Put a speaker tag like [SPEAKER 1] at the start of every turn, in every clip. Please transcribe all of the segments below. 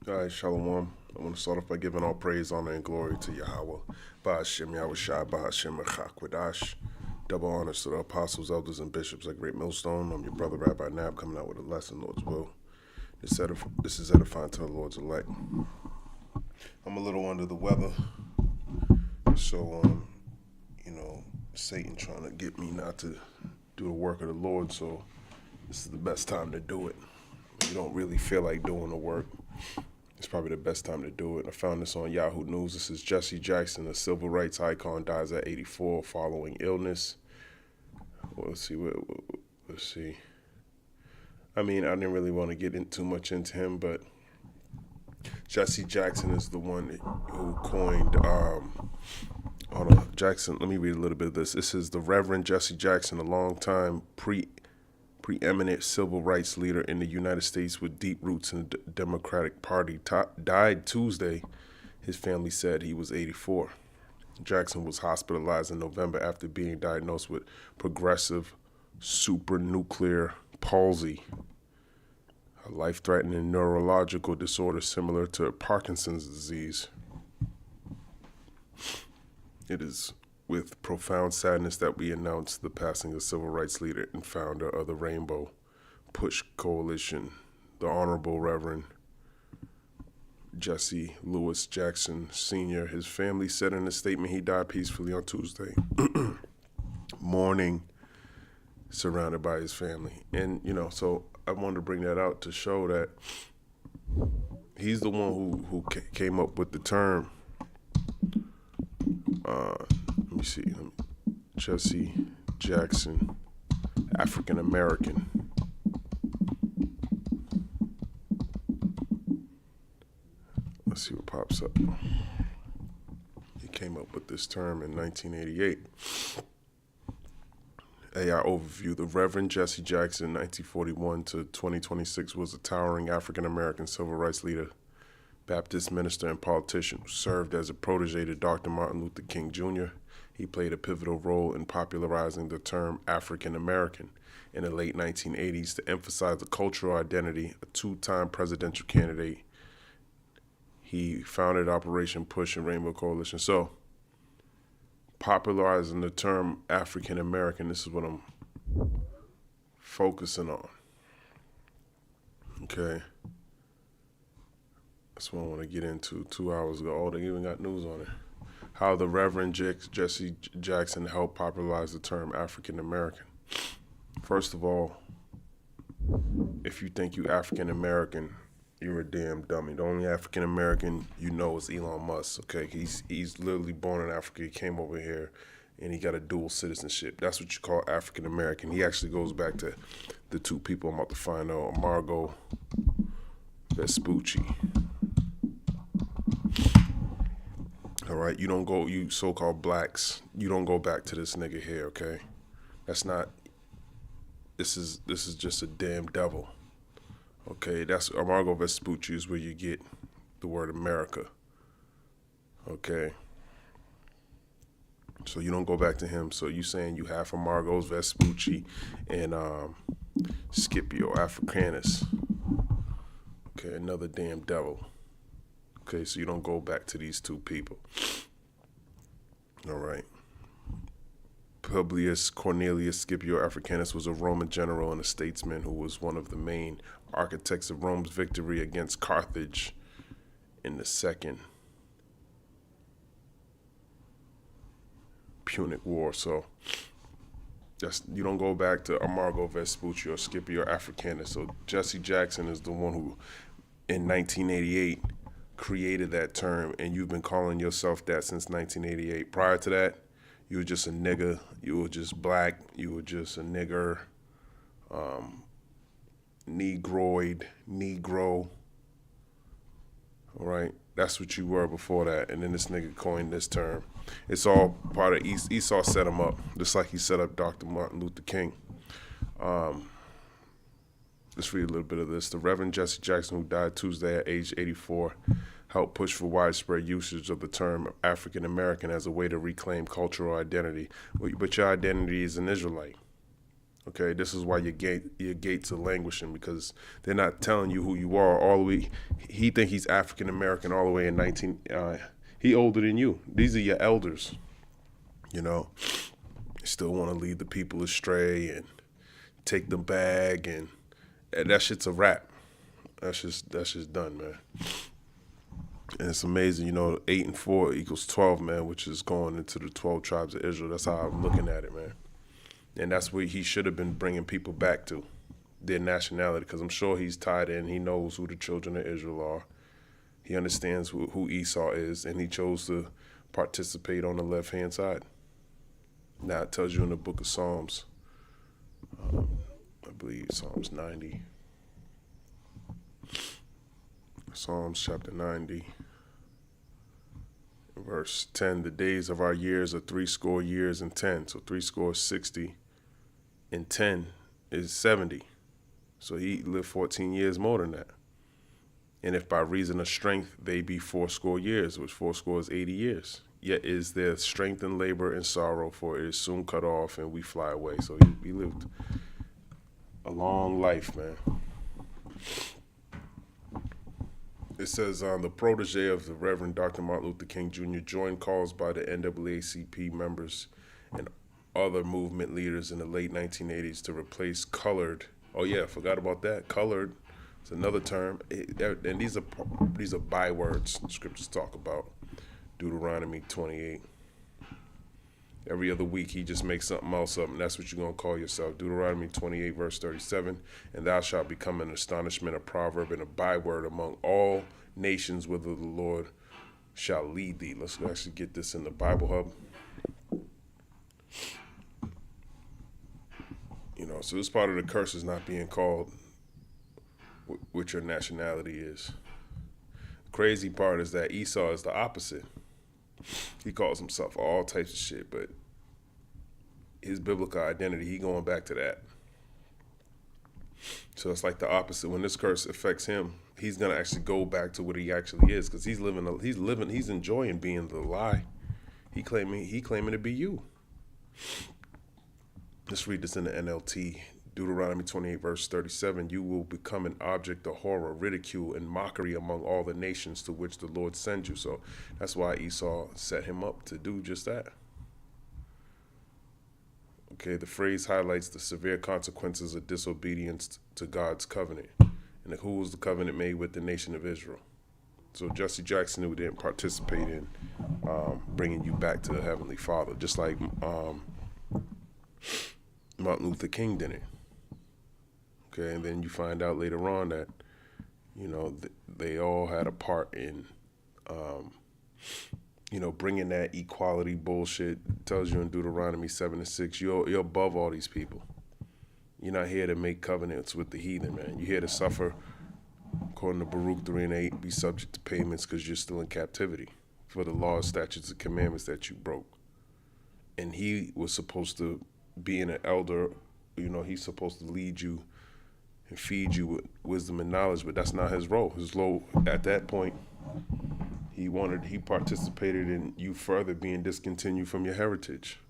[SPEAKER 1] All right, Shalom. I want to start off by giving all praise, honor, and glory to Yahweh. Ba'ashem Yahweh Shai, Ba'ashem Mechakwadash. Double honors to the apostles, elders, and bishops at Great Millstone. I'm your brother, Rabbi Nab, coming out with a lesson, Lord's will. This is edifying to the Lord's elect. I'm a little under the weather, so, Satan trying to get me not to do the work of the Lord, so this is the best time to do it. You don't really feel like doing the work. It's probably the best time to do it. I found this on Yahoo News. This is Jesse Jackson, a civil rights icon, dies at 84 following illness. Well, let's see. I mean, I didn't really want to get too much into him, but Jesse Jackson is the one who coined. Hold on, Jackson. Let me read a little bit of this. This is the Reverend Jesse Jackson, a longtime preeminent civil rights leader in the United States with deep roots in the Democratic Party, died Tuesday. His family said he was 84. Jackson was hospitalized in November after being diagnosed with progressive supranuclear palsy, a life-threatening neurological disorder similar to Parkinson's disease. It is with profound sadness that we announce the passing of civil rights leader and founder of the Rainbow Push Coalition, the Honorable Reverend Jesse Louis Jackson Sr. His family said in a statement he died peacefully on Tuesday, mourning, surrounded by his family. And, so I wanted to bring that out to show that he's the one who came up with the term. Let me see. Jesse Jackson, African American. Let's see what pops up. He came up with this term in 1988. AI overview. The Reverend Jesse Jackson, 1941 to 2026, was a towering African American civil rights leader, Baptist minister, and politician who served as a protege to Dr. Martin Luther King Jr. He played a pivotal role in popularizing the term African American in the late 1980s to emphasize the cultural identity. A two-time presidential candidate, he founded Operation Push and Rainbow Coalition. So, popularizing the term African American, this is what I'm focusing on. Okay. That's what I want to get into 2 hours ago. Oh, they even got news on it. How the Reverend Jesse Jackson helped popularize the term African American. First of all, if you think you African American, you're a damn dummy. The only African American you know is Elon Musk. Okay, he's literally born in Africa. He came over here, and he got a dual citizenship. That's what you call African American. He actually goes back to the two people I'm about to find out, Margot Vespucci. All right, you so-called blacks, you don't go back to this nigga here, okay? This is just a damn devil, okay? That's Margot Vespucci is where you get the word America, okay? So you don't go back to him. So you saying you half of Margot Vespucci and Scipio Africanus, okay? Another damn devil. Okay, so you don't go back to these two people. All right. Publius Cornelius Scipio Africanus was a Roman general and a statesman who was one of the main architects of Rome's victory against Carthage in the Second Punic War. So you don't go back to Margot Vespucci or Scipio Africanus. So Jesse Jackson is the one who, in 1988, created that term, and you've been calling yourself that since 1988. Prior to that, you were just a nigga, you were just black, you were just a nigger, negroid, negro. All right, that's what you were before that, and then this nigga coined this term. It's all part of Esau set him up, just like he set up Dr. Martin Luther King. Let's read a little bit of this. The Reverend Jesse Jackson, who died Tuesday at age 84, helped push for widespread usage of the term African American as a way to reclaim cultural identity. But your identity is an Israelite. Okay, this is why your gates are languishing, because they're not telling you who you are all the way. He think he's African American all the way in 19. He older than you. These are your elders. You know, still want to lead the people astray and take the bag, and that shit's a wrap. That's just done, man. And it's amazing, 8 and 4 equals 12, man, which is going into the 12 tribes of Israel. That's how I'm looking at it, man. And that's where he should have been bringing people back to, their nationality, because I'm sure he's tied in. He knows who the children of Israel are. He understands who Esau is, and he chose to participate on the left-hand side. Now it tells you in the book of Psalms, I believe Psalms 90. Psalms chapter 90, verse 10, the days of our years are 60 years and 10. So 60 and 10 is 70. So he lived 14 years more than that. And if by reason of strength they be 80 years, which 80 is 80 years, yet is there strength in labor and sorrow, for it is soon cut off and we fly away. So he lived a long life, man. It says, the protege of the Reverend Dr. Martin Luther King Jr. joined calls by the NAACP members and other movement leaders in the late 1980s to replace colored. Oh yeah, forgot about that. Colored is another term, and these are bywords scriptures talk about. Deuteronomy 28. Every other week he just makes something else up, and that's what you're going to call yourself. Deuteronomy 28, verse 37, and thou shalt become an astonishment, a proverb, and a byword among all nations, whither the Lord shall lead thee. Let's actually get this in the Bible Hub. So this part of the curse is not being called what your nationality is. The crazy part is that Esau is the opposite. He calls himself all types of shit, but his biblical identity, he going back to that. So it's like the opposite. When this curse affects him, he's gonna actually go back to what he actually is, because he's enjoying being the lie. He claiming to be you. Let's read this in the NLT. Deuteronomy 28, verse 37, you will become an object of horror, ridicule, and mockery among all the nations to which the Lord sends you. So that's why Esau set him up to do just that. Okay, the phrase highlights the severe consequences of disobedience to God's covenant. And who was the covenant made with? The nation of Israel. So Jesse Jackson, who didn't participate in bringing you back to the Heavenly Father, just like Martin Luther King didn't. Okay, and then you find out later on that, they all had a part in, bringing that equality bullshit. It tells you in Deuteronomy 7:6, you're above all these people. You're not here to make covenants with the heathen, man. You're here to suffer, according to Baruch 3:8, be subject to payments because you're still in captivity for the laws, statutes, and commandments that you broke. And he was supposed to, being an elder, he's supposed to lead you and feed you with wisdom and knowledge, but that's not his role. His role at that point, he participated in you further being discontinued from your heritage.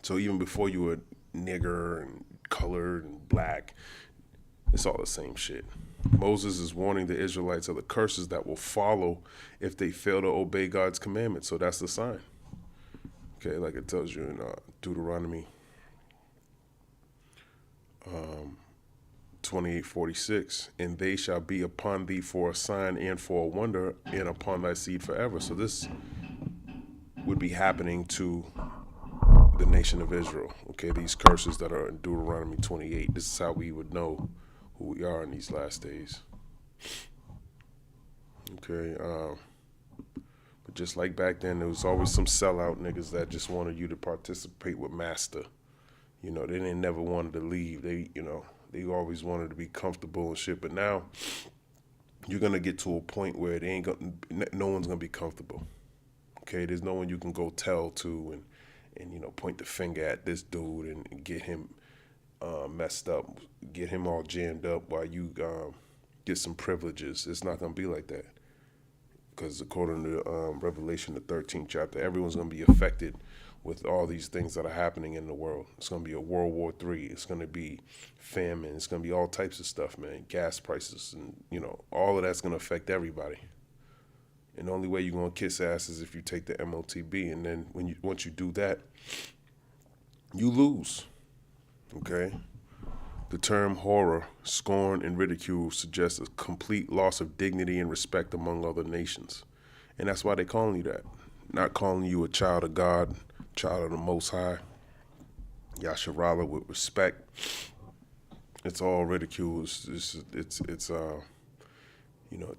[SPEAKER 1] So even before you were nigger and colored and black, it's all the same shit. Moses is warning the Israelites of the curses that will follow if they fail to obey God's commandments. So that's the sign. Okay, like it tells you in Deuteronomy 28:46, and they shall be upon thee for a sign and for a wonder, and upon thy seed forever. So this would be happening to the nation of Israel. Okay, these curses that are in Deuteronomy 28. This is how we would know who we are in these last days. Okay, but just like back then, there was always some sellout niggas that just wanted you to participate with master. They didn't never wanted to leave. They always wanted to be comfortable and shit. But now you're gonna get to a point where no one's gonna be comfortable. Okay, there's no one you can go tell to and point the finger at this dude and get him messed up, get him all jammed up while you get some privileges. It's not gonna be like that. Because according to Revelation, the 13th chapter, everyone's going to be affected with all these things that are happening in the world. It's going to be a World War III. It's going to be famine. It's going to be all types of stuff, man. Gas prices and, all of that's going to affect everybody. And the only way you're going to kiss ass is if you take the MOTB. And then once you do that, you lose. Okay? The term horror, scorn, and ridicule suggests a complete loss of dignity and respect among other nations. And that's why they're calling you that. Not calling you a child of God, child of the Most High, Yasharala, with respect. It's all ridicule. It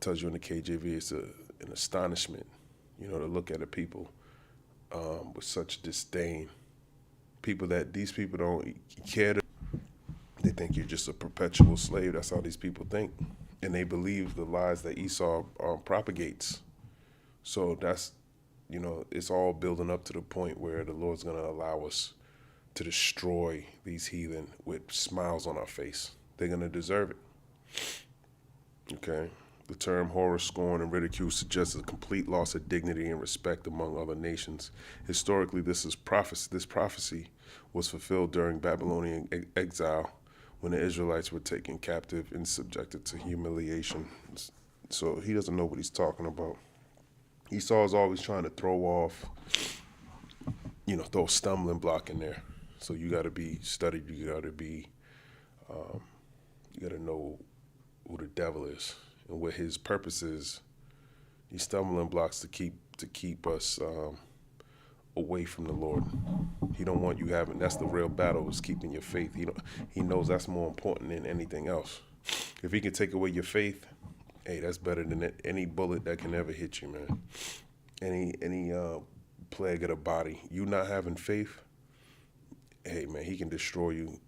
[SPEAKER 1] tells you in the KJV, it's an astonishment, to look at a people with such disdain. These people don't care. They think you're just a perpetual slave. That's how these people think. And they believe the lies that Esau propagates. So that's, it's all building up to the point where the Lord's going to allow us to destroy these heathen with smiles on our face. They're going to deserve it. Okay? The term horror, scorn, and ridicule suggests a complete loss of dignity and respect among other nations. Historically, this prophecy was fulfilled during Babylonian exile when the Israelites were taken captive and subjected to humiliation. So he doesn't know what he's talking about. Esau is always trying to throw a stumbling block in there. So you got to be studied. You got to know who the devil is and what his purpose is. These stumbling blocks to keep us away from the Lord. He don't want you having. That's the real battle, is keeping your faith. He knows that's more important than anything else. If he can take away your faith, hey, that's better than any bullet that can ever hit you, man. Any plague of the body. You not having faith, hey, man, he can destroy you.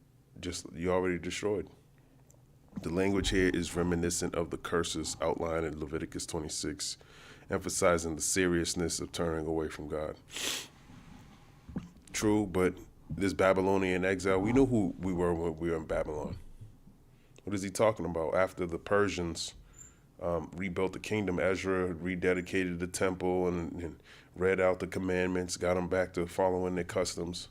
[SPEAKER 1] You already destroyed. The language here is reminiscent of the curses outlined in Leviticus 26, emphasizing the seriousness of turning away from God. True, but this Babylonian exile, we knew who we were when we were in Babylon. What is he talking about? After the Persians rebuilt the kingdom, Ezra rededicated the temple and read out the commandments, got them back to following their customs.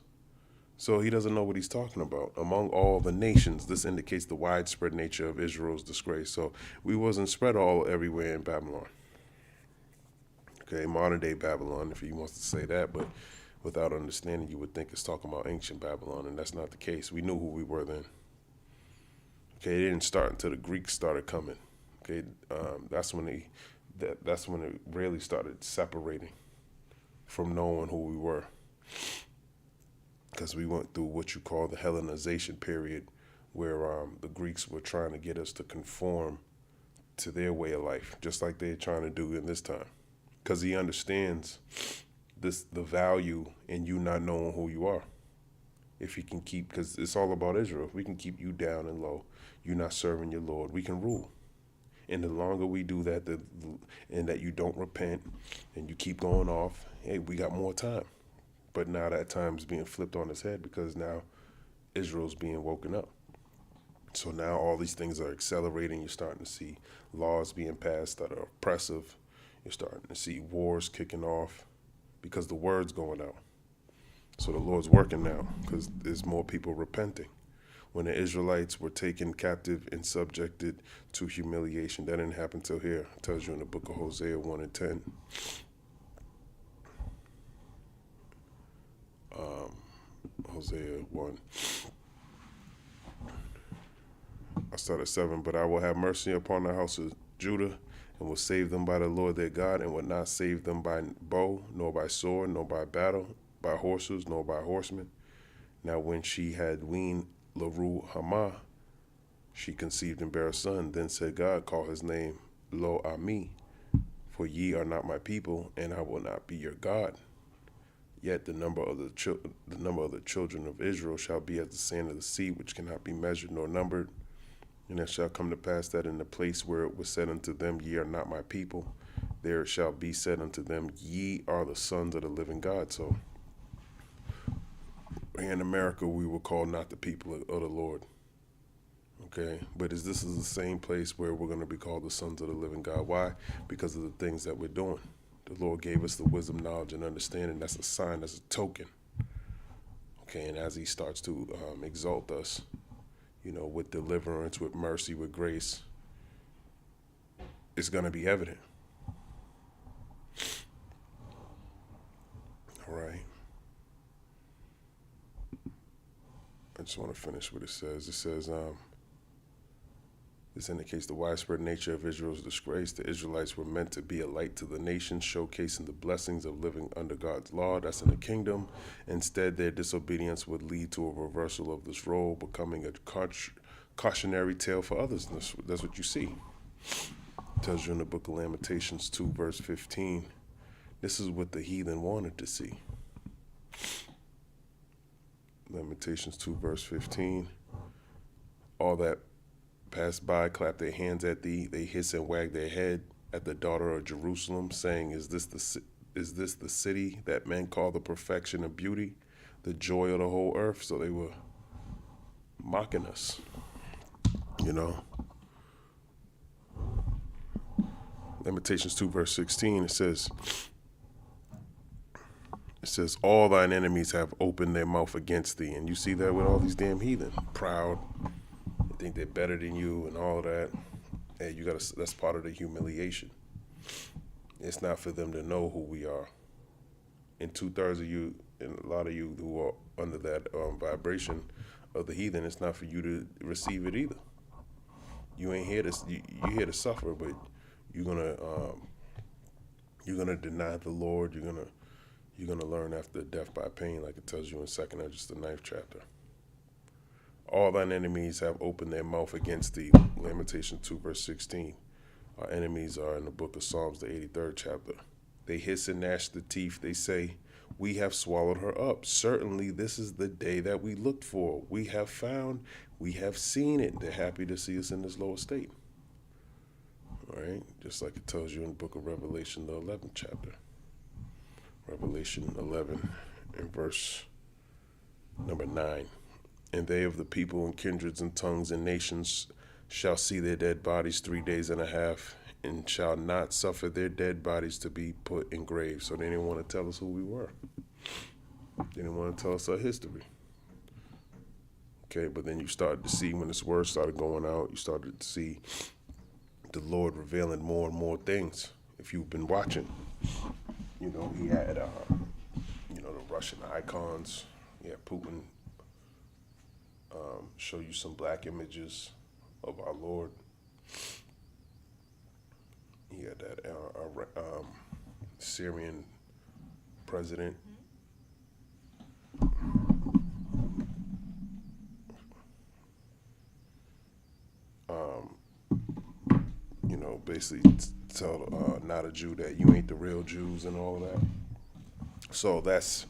[SPEAKER 1] So he doesn't know what he's talking about. Among all the nations, this indicates the widespread nature of Israel's disgrace. So we wasn't spread everywhere in Babylon. Okay, modern day Babylon, if he wants to say that, but without understanding, you would think it's talking about ancient Babylon, and that's not the case. We knew who we were then. Okay, it didn't start until the Greeks started coming. Okay, that's when it really started separating from knowing who we were. Because we went through what you call the Hellenization period, where the Greeks were trying to get us to conform to their way of life, just like they're trying to do in this time. Because he understands the value in you not knowing who you are. If he can because it's all about Israel. If we can keep you down and low, you're not serving your Lord, we can rule. And the longer we do that, and that you don't repent and you keep going off, hey, we got more time. But now that time's being flipped on its head, because now Israel's being woken up. So now all these things are accelerating. You're starting to see laws being passed that are oppressive. You're starting to see wars kicking off because the word's going out. So the Lord's working now because there's more people repenting. When the Israelites were taken captive and subjected to humiliation, that didn't happen till here. It tells you in the book of Hosea 1 and 10. Hosea 1. I start at 7. But I will have mercy upon the house of Judah, and will save them by the Lord their God, and will not save them by bow, nor by sword, nor by battle, by horses, nor by horsemen. Now when she had weaned Lo-Ruhamah, she conceived and bare a son. Then said God, call his name Lo-Ami, for ye are not my people, and I will not be your God. Yet the number of the children of Israel shall be as the sand of the sea, which cannot be measured nor numbered. And it shall come to pass that in the place where it was said unto them, ye are not my people, there it shall be said unto them, ye are the sons of the living God. So in America, we were called not the people of the Lord. Okay, but this is the same place where we're going to be called the sons of the living God. Why? Because of the things that we're doing. The Lord gave us the wisdom, knowledge, and understanding. That's a sign, that's a token. Okay, and as he starts to exalt us, with deliverance, with mercy, with grace, it's going to be evident. All right. I just want to finish what it says. It says, this indicates the widespread nature of Israel's disgrace. The Israelites were meant to be a light to the nations, showcasing the blessings of living under God's law. That's in the kingdom. Instead, their disobedience would lead to a reversal of this role, becoming a cautionary tale for others. And that's what you see. It tells you in the book of Lamentations 2, verse 15. This is what the heathen wanted to see. Lamentations 2, verse 15. All that pass by, clap their hands at thee. They hiss and wag their head at the daughter of Jerusalem, saying, Is this the city that men call the perfection of beauty, the joy of the whole earth? So they were mocking us, Lamentations 2, verse 16, it says, all thine enemies have opened their mouth against thee. And you see that with all these damn heathen, proud. They think they're better than you and all of that. And that's part of the humiliation. It's not for them to know who we are. And 2/3 of you, and a lot of you who are under that vibration of the heathen, it's not for you to receive it either. You ain't here to, you're here to suffer, but you're gonna deny the Lord. You're gonna learn after death by pain, like it tells you in 2nd Ezra, the 9th chapter. All thine enemies have opened their mouth against thee. Lamentation 2, verse 16. Our enemies are in the book of Psalms, the 83rd chapter. They hiss and gnash the teeth. They say, we have swallowed her up. Certainly this is the day that we looked for. We have found, we have seen it. They're happy to see us in this lower state. All right, just like it tells you in the book of Revelation, the 11th chapter. Revelation 11 and verse number 9. And they of the people and kindreds and tongues and nations shall see their dead bodies 3 days and a half, and shall not suffer their dead bodies to be put in graves. So they didn't want to tell us who we were. They didn't want to tell us our history. Okay, but then you started to see, when this word started going out, you started to see the Lord revealing more and more things. If you've been watching, he had, the Russian icons. He had Putin show you some black images of our Lord. He had that Syrian president. Basically tell not a Jew that you ain't the real Jews and all of that. So that's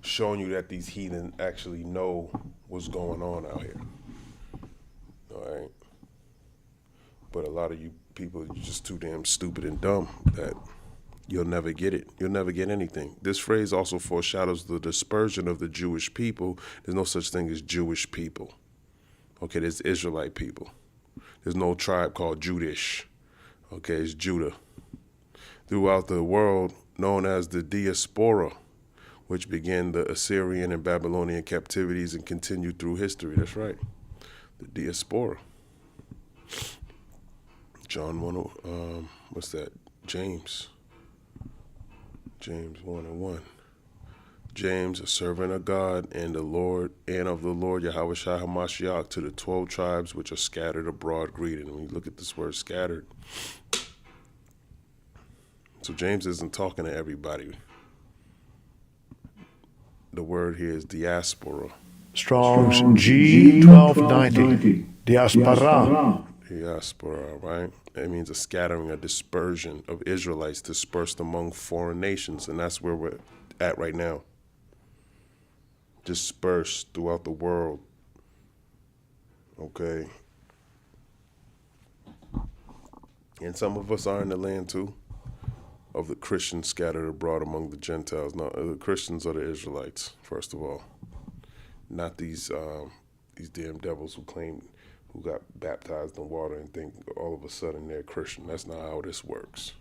[SPEAKER 1] showing you that these heathen actually know what's going on out here. All right. But a lot of you people, you're just too damn stupid and dumb that you'll never get it. You'll never get anything. This phrase also foreshadows the dispersion of the Jewish people. There's no such thing as Jewish people. Okay, there's Israelite people. There's no tribe called Judish. Okay, it's Judah. Throughout the world, known as the diaspora, which began the Assyrian and Babylonian captivities and continued through history. That's right, the diaspora. John 1, what's that? James 1:1. James, a servant of God and of the Lord Yahweh Shai HaMashiach, to the 12 tribes which are scattered abroad, greeting. When you look at this word scattered, so James isn't talking to everybody. The word here is diaspora.
[SPEAKER 2] Strong's G1290. Diaspora.
[SPEAKER 1] Diaspora, right? It means a scattering, a dispersion of Israelites dispersed among foreign nations, and that's where we're at right now. Dispersed throughout the world. Okay. And some of us are in the land too, of the Christians scattered abroad among the Gentiles. Now, the Christians are the Israelites, first of all. Not these damn devils who got baptized in water and think all of a sudden they're Christian. That's not how this works.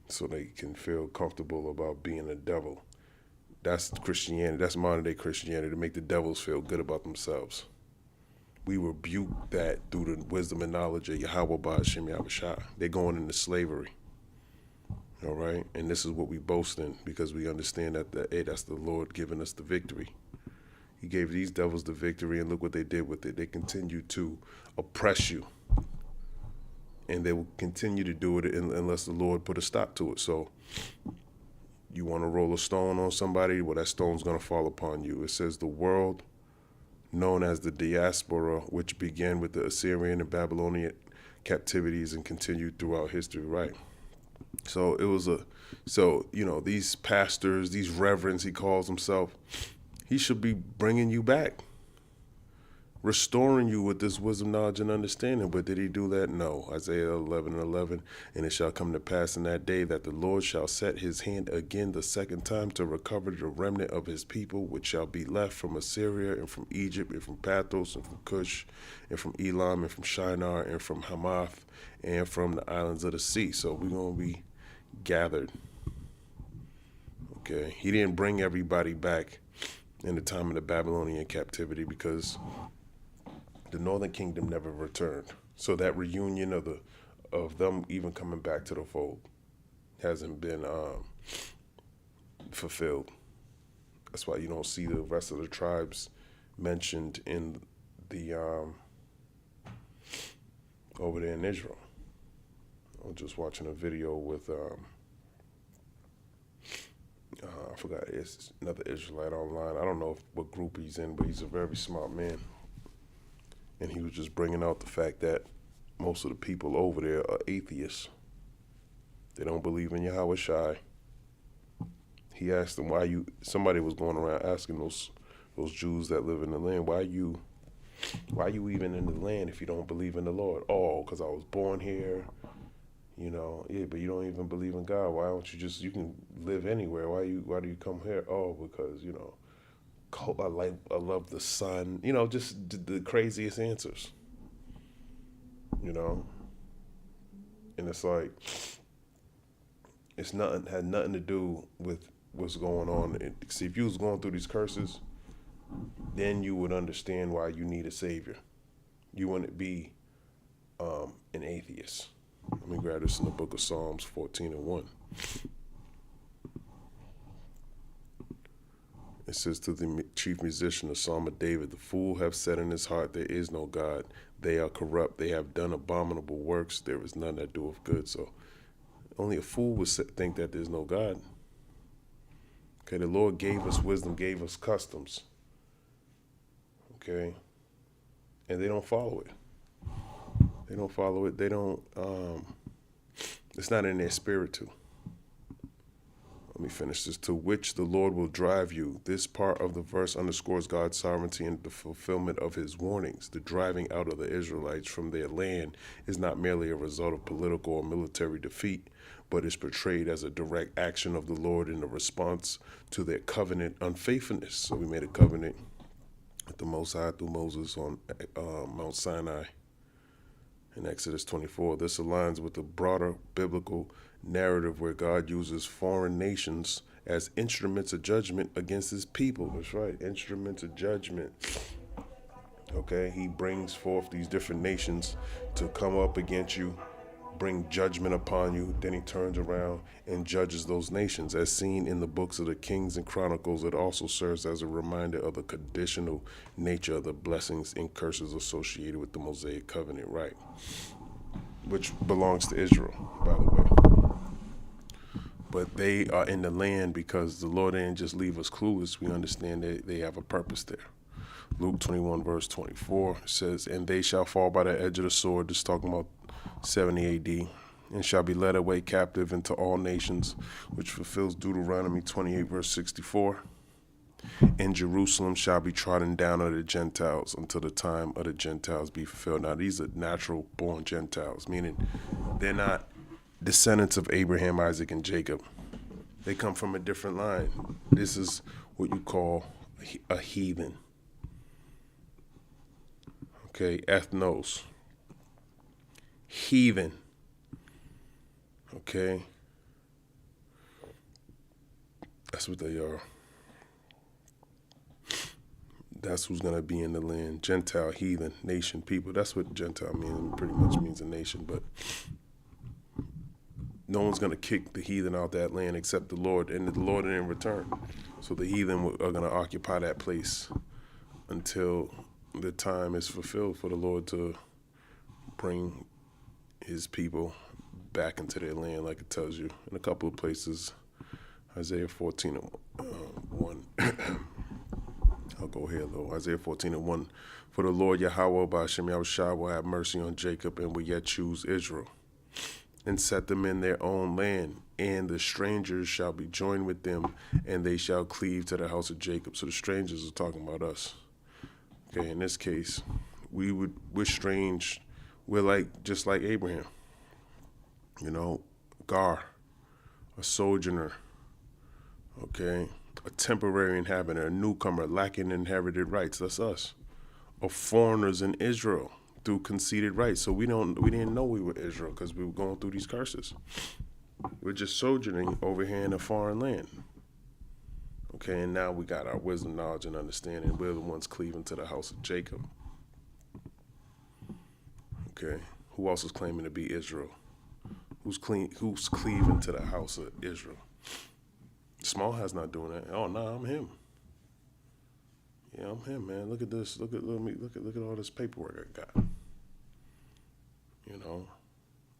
[SPEAKER 1] So they can feel comfortable about being a devil. That's Christianity. That's modern day Christianity, to make the devils feel good about themselves. We rebuke that through the wisdom and knowledge of Yahweh Ba'ashem Yahushua. They're going into slavery. All right? And this is what we boast in, because we understand that that's the Lord giving us the victory. He gave these devils the victory, and look what they did with it. They continue to oppress you. And they will continue to do it unless the Lord put a stop to it. So you want to roll a stone on somebody, well, that stone's going to fall upon you. It says the world known as the diaspora, which began with the Assyrian and Babylonian captivities and continued throughout history, right? So it was these pastors, these reverends, he calls himself, he should be bringing you back, restoring you with this wisdom, knowledge, and understanding. But did he do that? No. Isaiah 11:11, and it shall come to pass in that day that the Lord shall set his hand again the second time to recover the remnant of his people, which shall be left from Assyria and from Egypt and from Pathros and from Cush and from Elam and from Shinar and from Hamath and from the islands of the sea. So we're going to be gathered. Okay. He didn't bring everybody back in the time of the Babylonian captivity, because the northern kingdom never returned. So that reunion of them even coming back to the fold hasn't been fulfilled. That's why you don't see the rest of the tribes mentioned in the over there in Israel. I was just watching a video with I forgot, it's another Israelite online. I don't know what group he's in, but he's a very smart man. And he was just bringing out the fact that most of the people over there are atheists. They don't believe in Yahweh Shai. He asked them, somebody was going around asking those Jews that live in the land, why you even in the land if you don't believe in the Lord? Oh, because I was born here. Yeah, but you don't even believe in God. Why don't you can live anywhere. Why do you come here? Oh, because, I love the sun. Just the craziest answers. And it's like, had nothing to do with what's going on. See, if you was going through these curses, then you would understand why you need a savior. You wouldn't be an atheist. Let me grab this in the book of Psalms 14:1. It says, to the chief musician, the Psalm of David, the fool have said in his heart, there is no God. They are corrupt. They have done abominable works. There is none that doeth good. So only a fool would think that there's no God. Okay, the Lord gave us wisdom, gave us customs. Okay, and they don't follow it. They don't follow it. They don't, it's not in their spirit to. Let me finish this. To which the Lord will drive you. This part of the verse underscores God's sovereignty and the fulfillment of his warnings. The driving out of the Israelites from their land is not merely a result of political or military defeat, but is portrayed as a direct action of the Lord in a response to their covenant unfaithfulness. So we made a covenant with the Most High through Moses on Mount Sinai. In Exodus 24, this aligns with the broader biblical narrative where God uses foreign nations as instruments of judgment against his people. That's right, instruments of judgment. Okay, he brings forth these different nations to come up against you, bring judgment upon you. Then he turns around and judges those nations. As seen in the books of the Kings and Chronicles, it also serves as a reminder of the conditional nature of the blessings and curses associated with the Mosaic covenant, right? Which belongs to Israel, by the way. But they are in the land because the Lord didn't just leave us clueless. We understand that they have a purpose there. Luke 21 verse 24 says, and they shall fall by the edge of the sword. This is talking about 70 AD, and shall be led away captive into all nations, which fulfills Deuteronomy 28 verse 64. And Jerusalem shall be trodden down of the Gentiles until the time of the Gentiles be fulfilled. Now these are natural born Gentiles, meaning they're not descendants of Abraham, Isaac, and Jacob. They come from a different line. This is what you call a heathen. Okay, ethnos. Heathen. Okay. That's what they are. That's who's going to be in the land. Gentile, heathen, nation, people. That's what Gentile means. It pretty much means a nation. But no one's going to kick the heathen out that land except the Lord, and the Lord in return. So the heathen are going to occupy that place until the time is fulfilled for the Lord to bring his people back into their land, like it tells you in a couple of places. Isaiah 14 1. I'll go here though. Isaiah 14:1. For the Lord Yahweh Ba'ashem Yahushua will have mercy on Jacob and will yet choose Israel and set them in their own land, and the strangers shall be joined with them, and they shall cleave to the house of Jacob. So the strangers are talking about us. Okay, in this case, we're strange. We're just like Abraham. Gar, a sojourner, okay, a temporary inhabitant, a newcomer lacking inherited rights. That's us. Of foreigners in Israel through conceded rights. So we didn't know we were Israel because we were going through these curses. We're just sojourning over here in a foreign land. Okay, and now we got our wisdom, knowledge, and understanding. We're the ones cleaving to the house of Jacob. Okay, who else is claiming to be Israel? Who's cleaving to the house of Israel? Small Hat's not doing that. Oh no, I'm him. Yeah, I'm him, man. Look at this. Look at all this paperwork I got.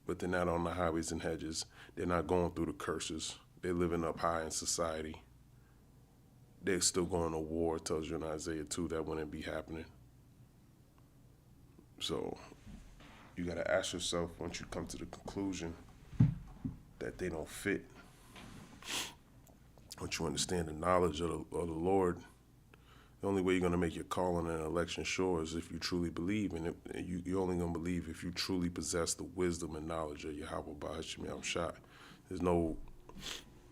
[SPEAKER 1] But they're not on the highways and hedges. They're not going through the curses. They're living up high in society. They're still going to war. It tells you in Isaiah 2 that wouldn't be happening. So you got to ask yourself, once you come to the conclusion that they don't fit, once you understand the knowledge of the Lord, the only way you're going to make your calling and election sure is if you truly believe. And you're only going to believe if you truly possess the wisdom and knowledge of Yahweh Ba'ashem Yahushua.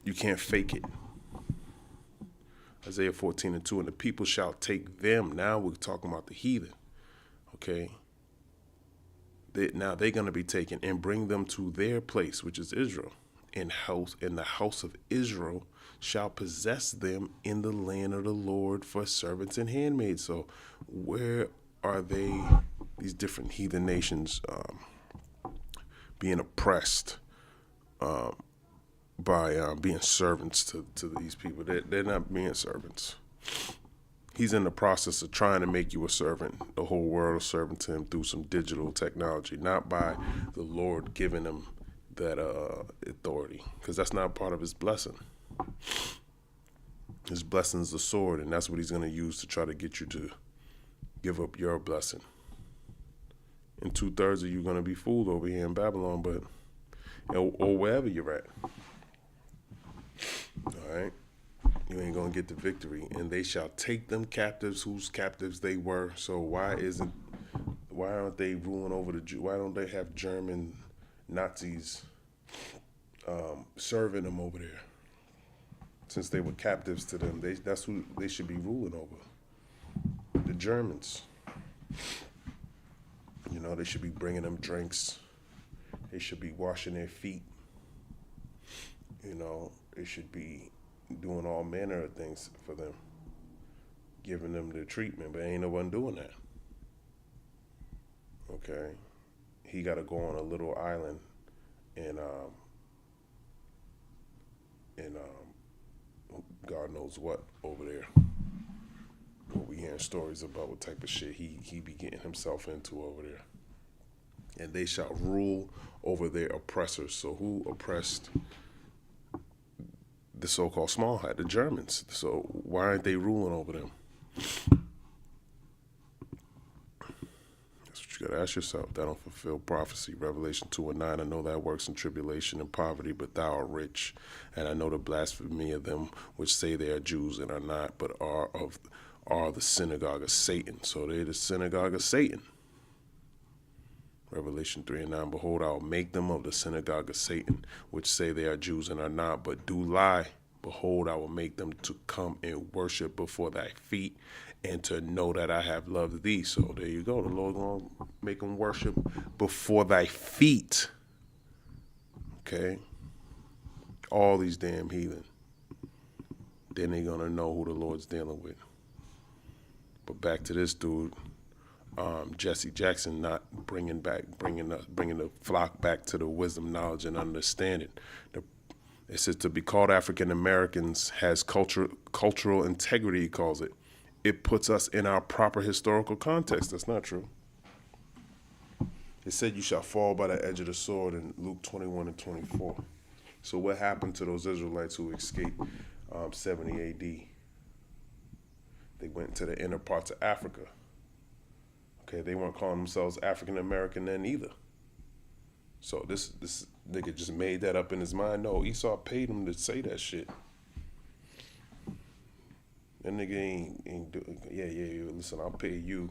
[SPEAKER 1] You can't fake it. Isaiah 14:2, and the people shall take them. Now we're talking about the heathen. Okay. Now they're going to be taken and bring them to their place, which is Israel. And the house of Israel shall possess them in the land of the Lord for servants and handmaids. So where are they, these different heathen nations, being oppressed by being servants to these people? They're not being servants. He's in the process of trying to make you a servant, the whole world a servant to him through some digital technology, not by the Lord giving him that authority, because that's not part of his blessing. His blessing is the sword, and that's what he's going to use to try to get you to give up your blessing. And 2/3 of you are going to be fooled over here in Babylon, or wherever you're at. All right? You ain't going to get the victory. And they shall take them captives whose captives they were. So why aren't they ruling over the Jews? Why don't they have German Nazis serving them over there? Since they were captives to them, that's who they should be ruling over. The Germans. They should be bringing them drinks. They should be washing their feet. They should be doing all manner of things for them, giving them the treatment, but ain't no one doing that. Okay, he got to go on a little island and God knows what over there. What we hearing stories about, what type of shit he be getting himself into over there. And they shall rule over their oppressors. So who oppressed the so-called Small Hat? The Germans. So why aren't they ruling over them? That's what you got to ask yourself. That don't fulfill prophecy. Revelation 2:9. I know that works in tribulation and poverty, but thou art rich. And I know the blasphemy of them which say they are Jews and are not, but are the synagogue of Satan. So they're the synagogue of Satan. Revelation 3:9. Behold, I will make them of the synagogue of Satan, which say they are Jews and are not, but do lie. Behold, I will make them to come and worship before thy feet, and to know that I have loved thee. So there you go. The Lord gonna make them worship before thy feet. Okay? All these damn heathen. Then they're gonna know who the Lord's dealing with. But back to this dude, Jesse Jackson not bringing the flock back to the wisdom, knowledge, and understanding. It says to be called African Americans has cultural integrity, he calls it. It puts us in our proper historical context. That's not true. It said you shall fall by the edge of the sword in Luke 21 and 24. So what happened to those Israelites who escaped 70 AD? They went to the inner parts of Africa. Okay, they weren't calling themselves African American then either. So this nigga just made that up in his mind. No, Esau paid him to say that shit. That nigga ain't do. Yeah. Listen, I'll pay you.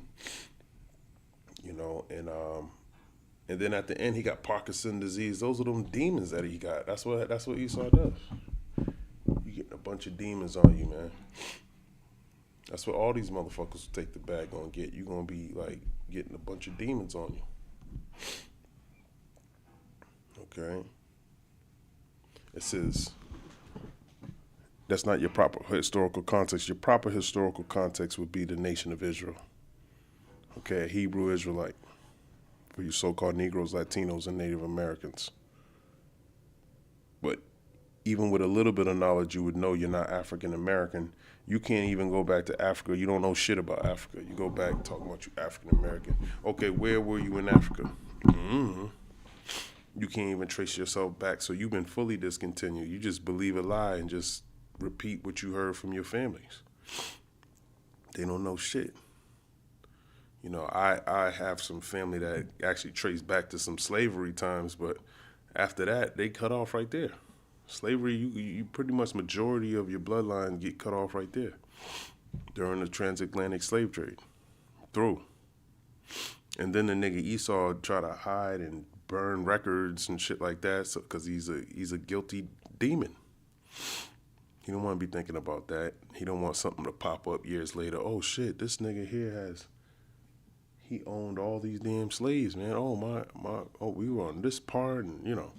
[SPEAKER 1] You know, and then at the end he got Parkinson's disease. Those are them demons that he got. That's what Esau does. You getting a bunch of demons on you, man. That's what all these motherfuckers who take the bag gonna get. You gonna be like getting a bunch of demons on you. Okay. It says that's not your proper historical context. Your proper historical context would be the nation of Israel. Okay, a Hebrew Israelite. For you so-called Negroes, Latinos, and Native Americans. But even with a little bit of knowledge, you would know you're not African American. You can't even go back to Africa. You don't know shit about Africa. You go back talking about you African American. Okay, where were you in Africa? Mm-hmm. You can't even trace yourself back. So you've been fully discontinued. You just believe a lie and just repeat what you heard from your families. They don't know shit. You know, I have some family that actually trace back to some slavery times, but after that, they cut off right there. Slavery, you pretty much majority of your bloodline get cut off right there during the transatlantic slave trade. Through. And then the nigga Esau try to hide and burn records and shit like that, so because he's a guilty demon. He don't want to be thinking about that. He don't want something to pop up years later. Oh shit, this nigga here he owned all these damn slaves, man. We were on this part, and you know,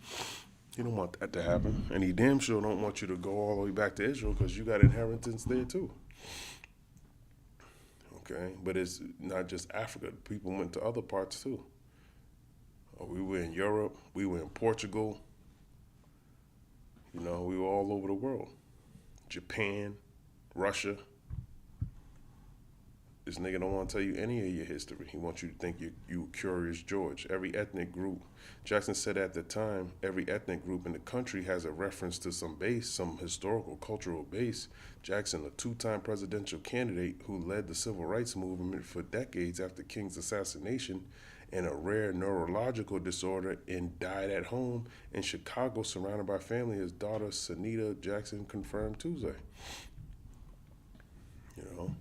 [SPEAKER 1] he don't want that to happen. And he damn sure don't want you to go all the way back to Israel because you got inheritance there too. Okay, but it's not just Africa. People went to other parts too. We were in Europe. We were in Portugal. You know, we were all over the world. Japan, Russia. This nigga don't want to tell you any of your history. He wants you to think you Curious George. Every ethnic group, Jackson said at the time, every ethnic group in the country has a reference to some base, some historical, cultural base. Jackson, a two-time presidential candidate who led the civil rights movement for decades after King's assassination, and a rare neurological disorder, and died at home in Chicago surrounded by family, his daughter, Sanita Jackson, confirmed Tuesday. You know?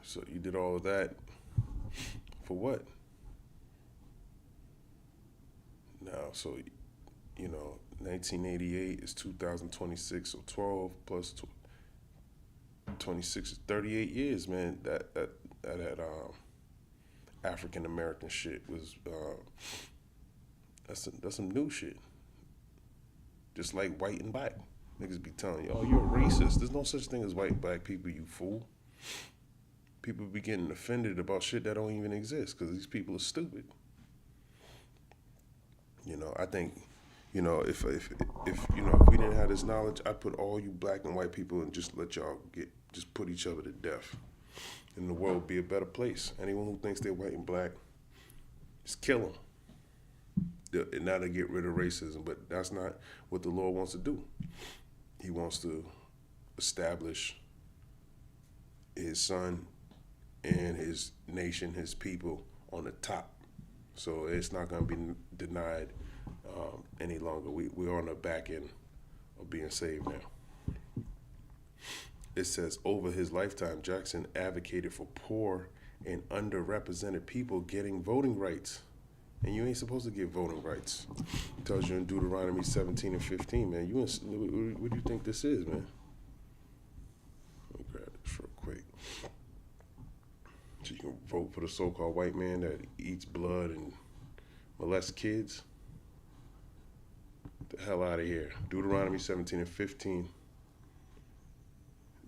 [SPEAKER 1] So you did all of that for what? Now, so, you know, 1988 is 2026, so 12 plus 26 is 38 years, man. That African American shit was that's some new shit. Just like white and black. Niggas be telling you, oh, you're a racist. There's no such thing as white and black people, you fool. People be getting offended about shit that don't even exist because these people are stupid. You know, I think, you know, if you know, if we didn't have this knowledge, I'd put all you black and white people and just let y'all just put each other to death. And the world would be a better place. Anyone who thinks they're white and black, just kill them. And now they get rid of racism, but that's not what the Lord wants to do. He wants to establish his son and his nation, his people on the top. So it's not going to be denied any longer. We're on the back end of being saved now. It says, over his lifetime, Jackson advocated for poor and underrepresented people getting voting rights. And you ain't supposed to get voting rights. It tells you in Deuteronomy 17 and 15, man. What do you think this is, man? Let me grab this real quick. So you can vote for the so-called white man that eats blood and molests kids? Get the hell out of here. Deuteronomy 17 and 15.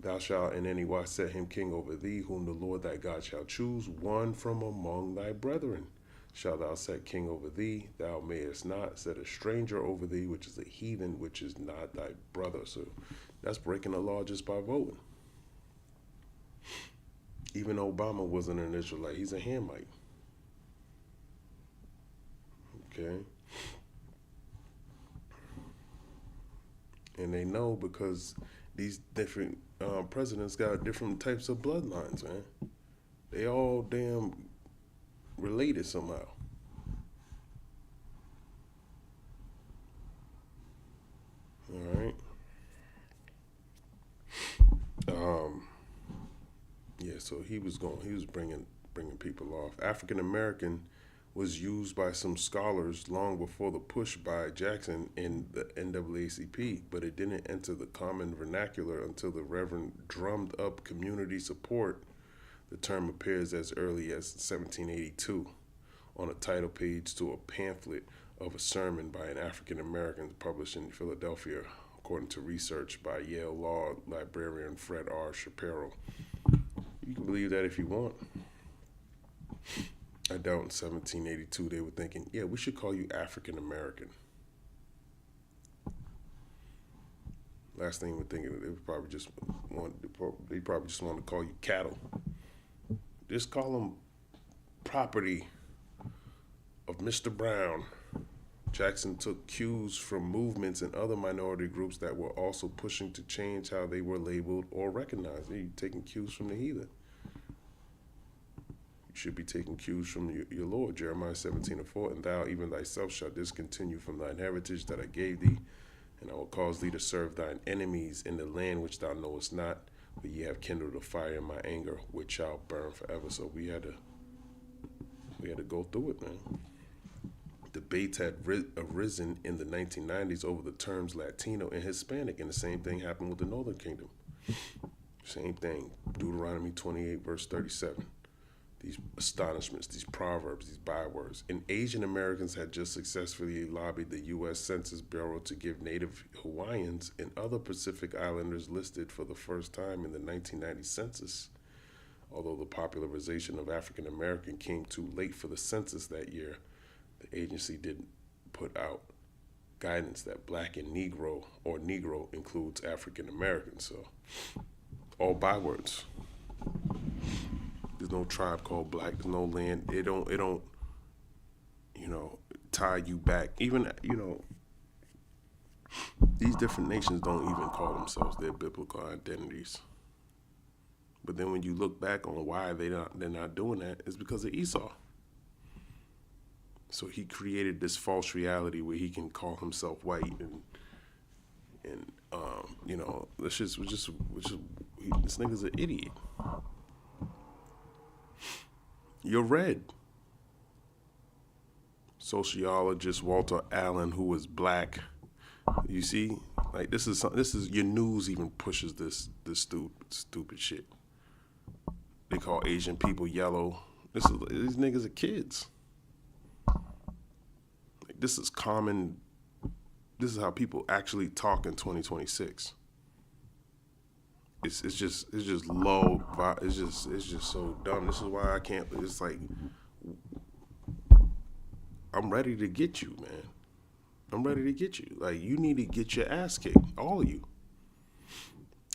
[SPEAKER 1] Thou shalt in any wise set him king over thee, whom the Lord thy God shall choose, one from among thy brethren. Shalt thou set king over thee, thou mayest not set a stranger over thee, which is a heathen, which is not thy brother. So that's breaking the law just by voting. Even Obama wasn't an Israelite, he's a Hamite. Okay. And they know because these different presidents got different types of bloodlines, man. They all damn related somehow. All right. Yeah. So he was bringing people off. African American was used by some scholars long before the push by Jackson in the NAACP, but it didn't enter the common vernacular until the Reverend drummed up community support. The term appears as early as 1782 on a title page to a pamphlet of a sermon by an African American published in Philadelphia, according to research by Yale Law librarian Fred R. Shapiro. You can believe that if you want. I doubt in 1782 they were thinking, yeah, we should call you African American. Last thing we're thinking, they probably just want to call you cattle. Just call them property of Mr. Brown. Jackson took cues from movements and other minority groups that were also pushing to change how they were labeled or recognized. He's taking cues from the heathen. Should be taking cues from your Lord, Jeremiah 17:4, and thou even thyself shalt discontinue from thine heritage that I gave thee, and I will cause thee to serve thine enemies in the land which thou knowest not, for ye have kindled a fire in my anger, which shall burn forever. So we had to go through it, man. Debates had arisen in the 1990s over the terms Latino and Hispanic, and the same thing happened with the Northern Kingdom. Same thing, Deuteronomy 28, verse 37. These astonishments, these proverbs, these bywords. And Asian Americans had just successfully lobbied the U.S. Census Bureau to give Native Hawaiians and other Pacific Islanders listed for the first time in the 1990 census. Although the popularization of African American came too late for the census that year, the agency didn't put out guidance that Black and Negro or Negro includes African Americans. So all bywords. There's no tribe called Black. There's no land. It don't, tie you back. Even, these different nations don't even call themselves their biblical identities. But then when you look back on why they're not doing that, it's because of Esau. So he created this false reality where he can call himself white and this nigga's an idiot. You're red. Sociologist Walter Allen, who was Black, you see, like this is your news even pushes this stupid shit. They call Asian people yellow. These niggas are kids. Like, this is common. This is how people actually talk in 2026. It's just low. It's just so dumb. This is why I can't. It's like I'm ready to get you, man. I'm ready to get you. Like, you need to get your ass kicked, all of you.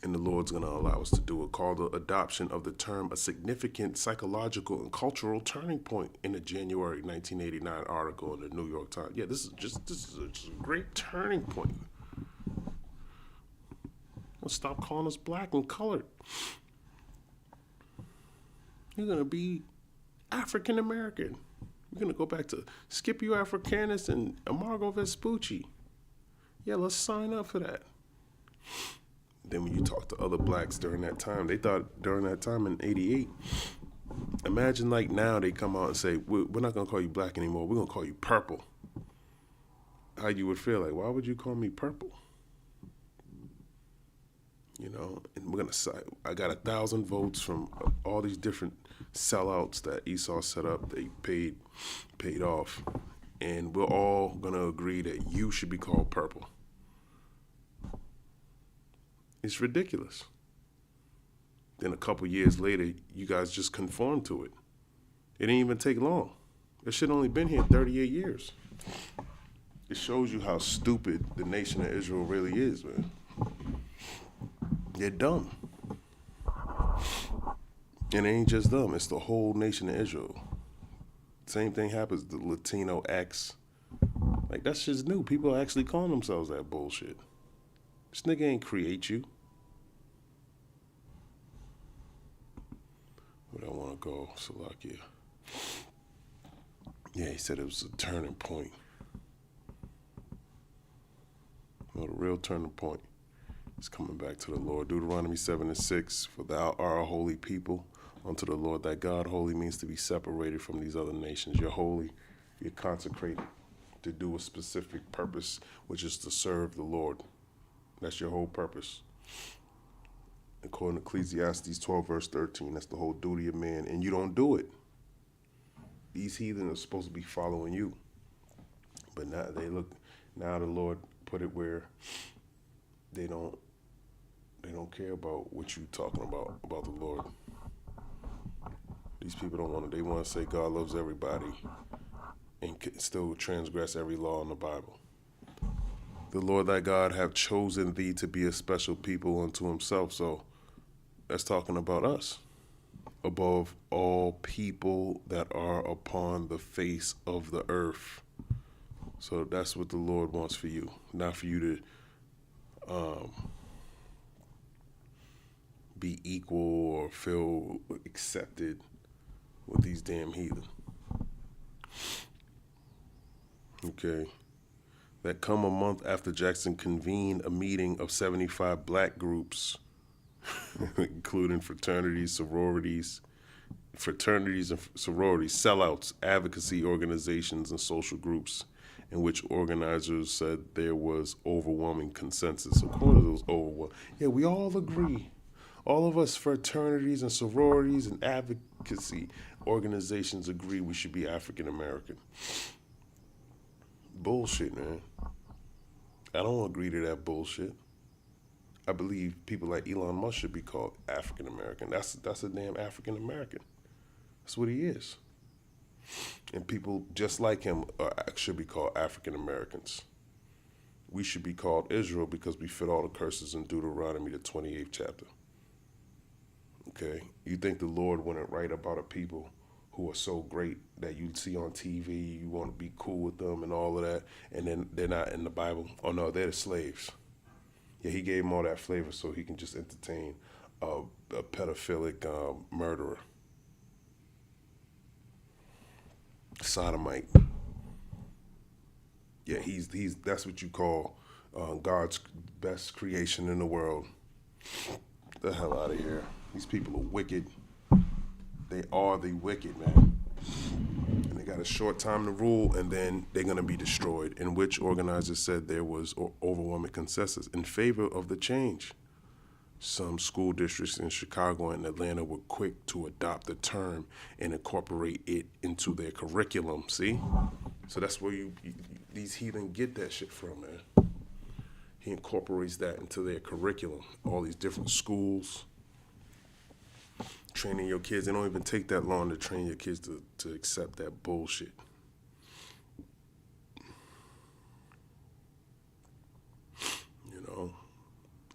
[SPEAKER 1] And the Lord's gonna allow us to do it, called the adoption of the term a significant psychological and cultural turning point in a January 1989 article in the New York Times. Yeah, this is a great turning point. Let's stop calling us black and colored. You're gonna be African American. We're gonna go back to Scipio Africanus and Amargo Vespucci. Yeah, let's sign up for that. Then when you talk to other blacks during that time, they thought during that time in 88, imagine like now they come out and say, we're not gonna call you black anymore, we're gonna call you purple. How you would feel like, why would you call me purple? And we're gonna I got 1,000 votes from all these different sellouts that Esau set up. They paid off, and we're all gonna agree that you should be called purple. It's ridiculous. Then a couple years later, you guys just conformed to it. It didn't even take long. This shit only been here 38 years. It shows you how stupid the nation of Israel really is, man. They're dumb. And it ain't just them, it's the whole nation of Israel. Same thing happens to Latino X. Like, that shit's new. People are actually calling themselves that bullshit. This nigga ain't create you. Where I want to go, Salakia. Yeah, he said it was a turning point. No, the real turning point is coming back to the Lord. Deuteronomy 7:6, for thou art a holy people unto the Lord thy God. Holy means to be separated from these other nations. You're holy, you're consecrated to do a specific purpose, which is to serve the Lord. That's your whole purpose. According to Ecclesiastes 12, verse 13, that's the whole duty of man, and you don't do it. These heathen are supposed to be following you. But now the Lord put it where they don't care about what you talking about the Lord. These people don't want to, they want to say God loves everybody and still transgress every law in the Bible. The Lord thy God have chosen thee to be a special people unto himself. So that's talking about us. Above all people that are upon the face of the earth. So that's what the Lord wants for you. Not for you to be equal or feel accepted with these damn heathen. Okay. That come a month after Jackson convened a meeting of 75 black groups, including fraternities, sororities, sellouts, advocacy organizations, and social groups, in which organizers said there was overwhelming consensus. Of course it was overwhelming. Yeah, we all agree. All of us fraternities and sororities and advocacy organizations agree we should be African American. Bullshit, man. I don't agree to that bullshit. I believe people like Elon Musk should be called African American. That's a damn African American. That's what he is. And people just like him should be called African Americans. We should be called Israel because we fit all the curses in Deuteronomy, the 28th chapter. Okay? You think the Lord wouldn't write about a people who are so great that you see on TV, you want to be cool with them and all of that, and then they're not in the Bible? Oh no, they're the slaves. Yeah, he gave them all that flavor so he can just entertain a pedophilic murderer. Sodomite. Yeah, he's that's what you call God's best creation in the world. Get the hell out of here. These people are wicked. They are the wicked, man. And they got a short time to rule, and then they're going to be destroyed, in which organizers said there was overwhelming consensus in favor of the change. Some school districts in Chicago and Atlanta were quick to adopt the term and incorporate it into their curriculum, see? So that's where these heathen get that shit from, man. He incorporates that into their curriculum. All these different schools. Training your kids. They don't even take that long to train your kids to accept that bullshit. You know,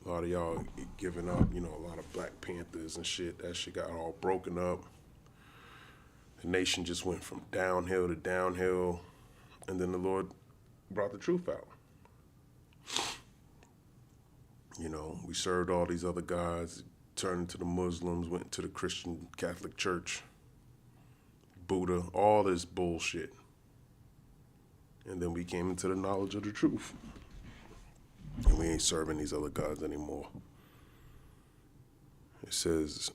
[SPEAKER 1] a lot of y'all giving up, you know, a lot of Black Panthers and shit. That shit got all broken up. The nation just went from downhill to downhill. And then the Lord brought the truth out. You know, we served all these other gods, turned to the Muslims, went to the Christian Catholic Church, Buddha, all this bullshit. And then we came into the knowledge of the truth. And we ain't serving these other gods anymore. It says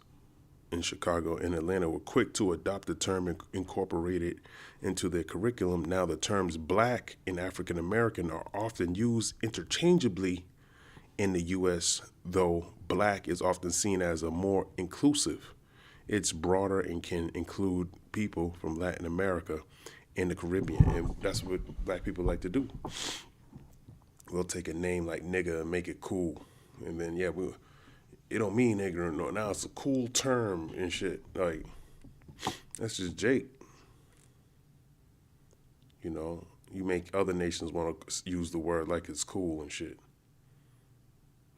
[SPEAKER 1] in Chicago and Atlanta were quick to adopt the term and incorporate it into their curriculum. Now the terms Black and African American are often used interchangeably in the U.S., though Black is often seen as a more inclusive. It's broader and can include people from Latin America and the Caribbean, and that's what Black people like to do. We'll take a name like nigga and make it cool, and then it don't mean ignorant no. Now it's a cool term and shit. Like, that's just Jake. You know, you make other nations want to use the word like it's cool and shit.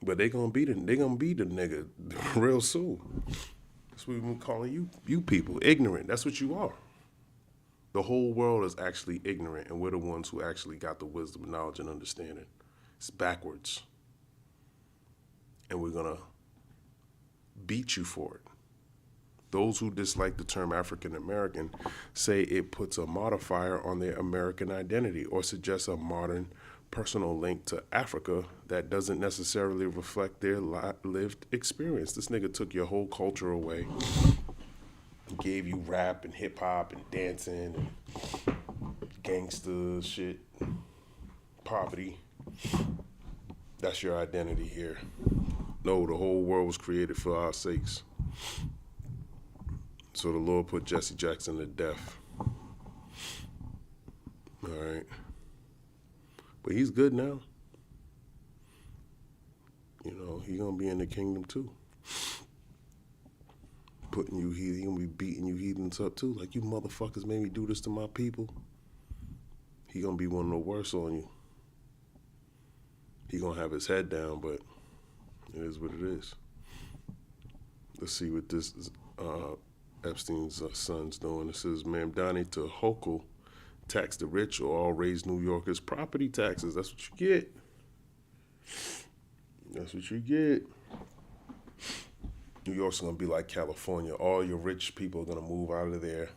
[SPEAKER 1] But they gonna be the nigga real soon. That's what we've been calling you people ignorant. That's what you are. The whole world is actually ignorant, and we're the ones who actually got the wisdom, knowledge, and understanding. It's backwards, and we're gonna beat you for it. Those who dislike the term African American say it puts a modifier on their American identity or suggests a modern personal link to Africa that doesn't necessarily reflect their lived experience. This nigga took your whole culture away, gave you rap and hip hop and dancing and gangsta shit, poverty. That's your identity here. No, the whole world was created for our sakes. So the Lord put Jesse Jackson to death. All right. But he's good now. You know, he gonna be in the kingdom too. He gonna be beating you heathens up too. Like, you motherfuckers made me do this to my people. He gonna be one of the worst on you. He gonna have his head down, but it is what it is. Let's see what this Epstein's son's doing. It says, Mamdani to Hochul, tax the rich or all raise New Yorkers' property taxes. That's what you get. That's what you get. New York's gonna be like California. All your rich people are gonna move out of there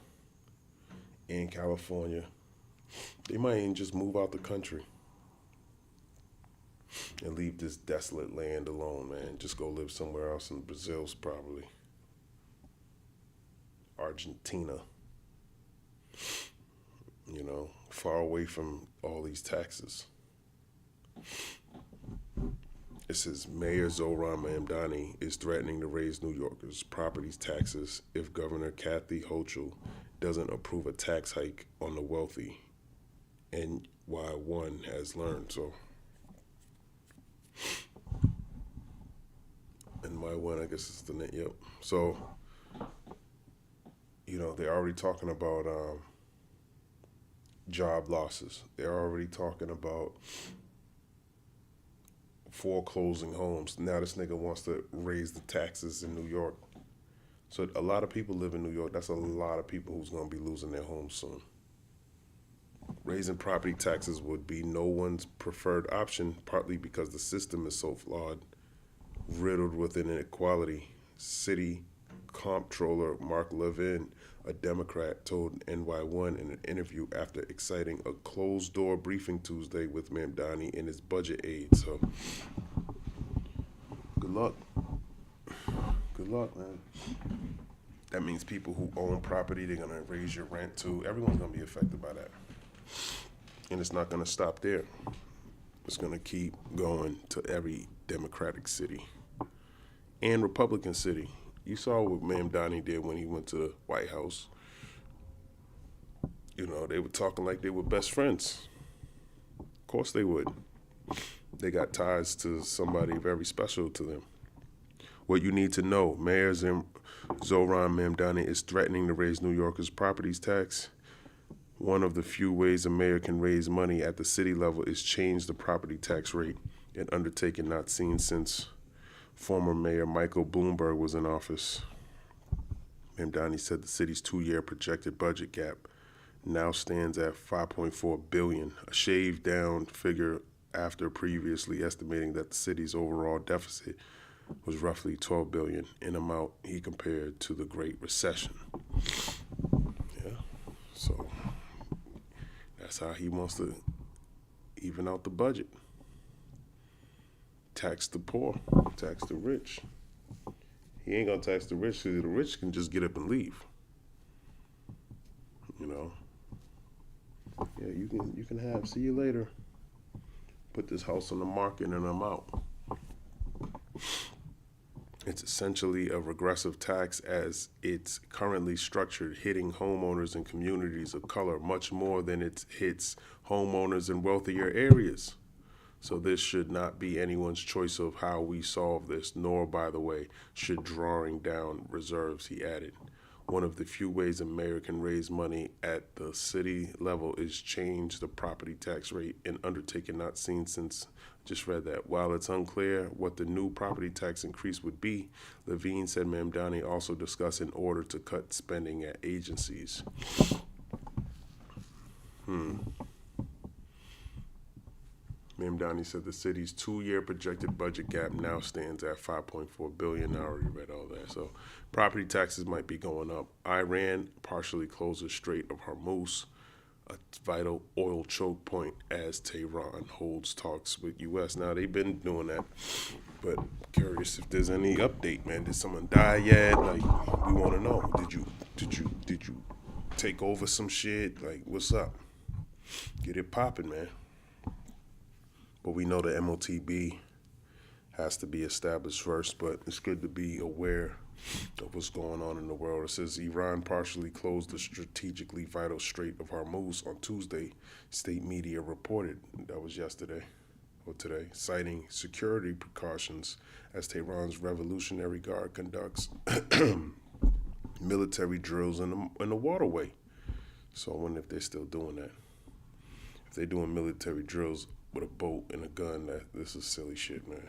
[SPEAKER 1] in California. They might even just move out the country and leave this desolate land alone, man. Just go live somewhere else in Brazil's probably. Argentina. You know, far away from all these taxes. It says Mayor Zohran Mamdani is threatening to raise New Yorkers' property taxes if Governor Kathy Hochul doesn't approve a tax hike on the wealthy, NY1 has learned. So NY1, I guess is the name. Yep. So, you know, they're already talking about job losses. They're already talking about foreclosing homes. Now this nigga wants to raise the taxes in New York. So a lot of people live in New York. That's a lot of people who's going to be losing their homes soon. Raising property taxes would be no one's preferred option, partly because the system is so flawed, riddled with inequality. City Comptroller Mark Levin, a Democrat, told NY1 in an interview after exciting a closed-door briefing Tuesday with Mamdani and his budget aide. So, good luck. Good luck, man. That means people who own property, they're going to raise your rent too. Everyone's going to be affected by that. And it's not going to stop there. It's going to keep going to every Democratic city and Republican city. You saw what Mamdani did when he went to the White House. You know, they were talking like they were best friends. Of course they would. They got ties to somebody very special to them. What you need to know, Mayor Zohran Mamdani is threatening to raise New Yorkers' properties tax. One of the few ways a mayor can raise money at the city level is change the property tax rate, an undertaking not seen since former Mayor Michael Bloomberg was in office. Mamdani said the city's 2-year projected budget gap now stands at $5.4 billion, a shaved down figure after previously estimating that the city's overall deficit was roughly $12 billion, an amount he compared to the Great Recession. Yeah, so that's how he wants to even out the budget. Tax the poor, tax the rich. He ain't gonna tax the rich, so the rich can just get up and leave. You know. Yeah, you can have. See you later. Put this house on the market and I'm out. It's essentially a regressive tax as it's currently structured, hitting homeowners in communities of color much more than it hits homeowners in wealthier areas. So this should not be anyone's choice of how we solve this, nor, by the way, should drawing down reserves, he added. One of the few ways a mayor can raise money at the city level is change the property tax rate, an undertaking not seen since, just read that. While it's unclear what the new property tax increase would be, Levine said Mamdani also discussed in order to cut spending at agencies. Mamdani said the city's 2-year projected budget gap now stands at $5.4 billion. I already read all that. So property taxes might be going up. Iran partially closes Strait of Hormuz, a vital oil choke point, as Tehran holds talks with U.S. Now, they've been doing that, but curious if there's any update, man. Did someone die yet? Like, we want to know. Did you take over some shit? Like, what's up? Get it popping, man. But we know the MOTB has to be established first, but it's good to be aware of what's going on in the world. It says Iran partially closed the strategically vital Strait of Hormuz on Tuesday, state media reported. That was yesterday or today, citing security precautions as Tehran's Revolutionary Guard conducts military drills in the waterway. So I wonder if they're still doing that. If they're doing military drills with a boat and a gun, this is silly shit, man.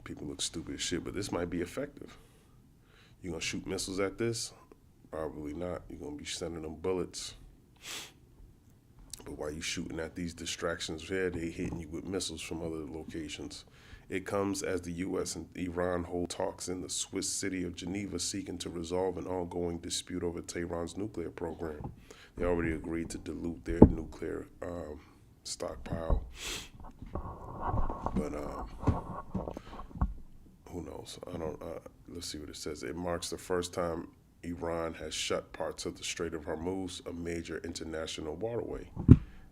[SPEAKER 1] People look stupid as shit, but this might be effective. You gonna shoot missiles at this? Probably not. You're gonna be sending them bullets. But while you shooting at these distractions here, they hitting you with missiles from other locations. It comes as the U.S. and Iran hold talks in the Swiss city of Geneva seeking to resolve an ongoing dispute over Tehran's nuclear program. They already agreed to dilute their nuclear stockpile, but who knows? I don't. Let's see what it says. It marks the first time Iran has shut parts of the Strait of Hormuz, a major international waterway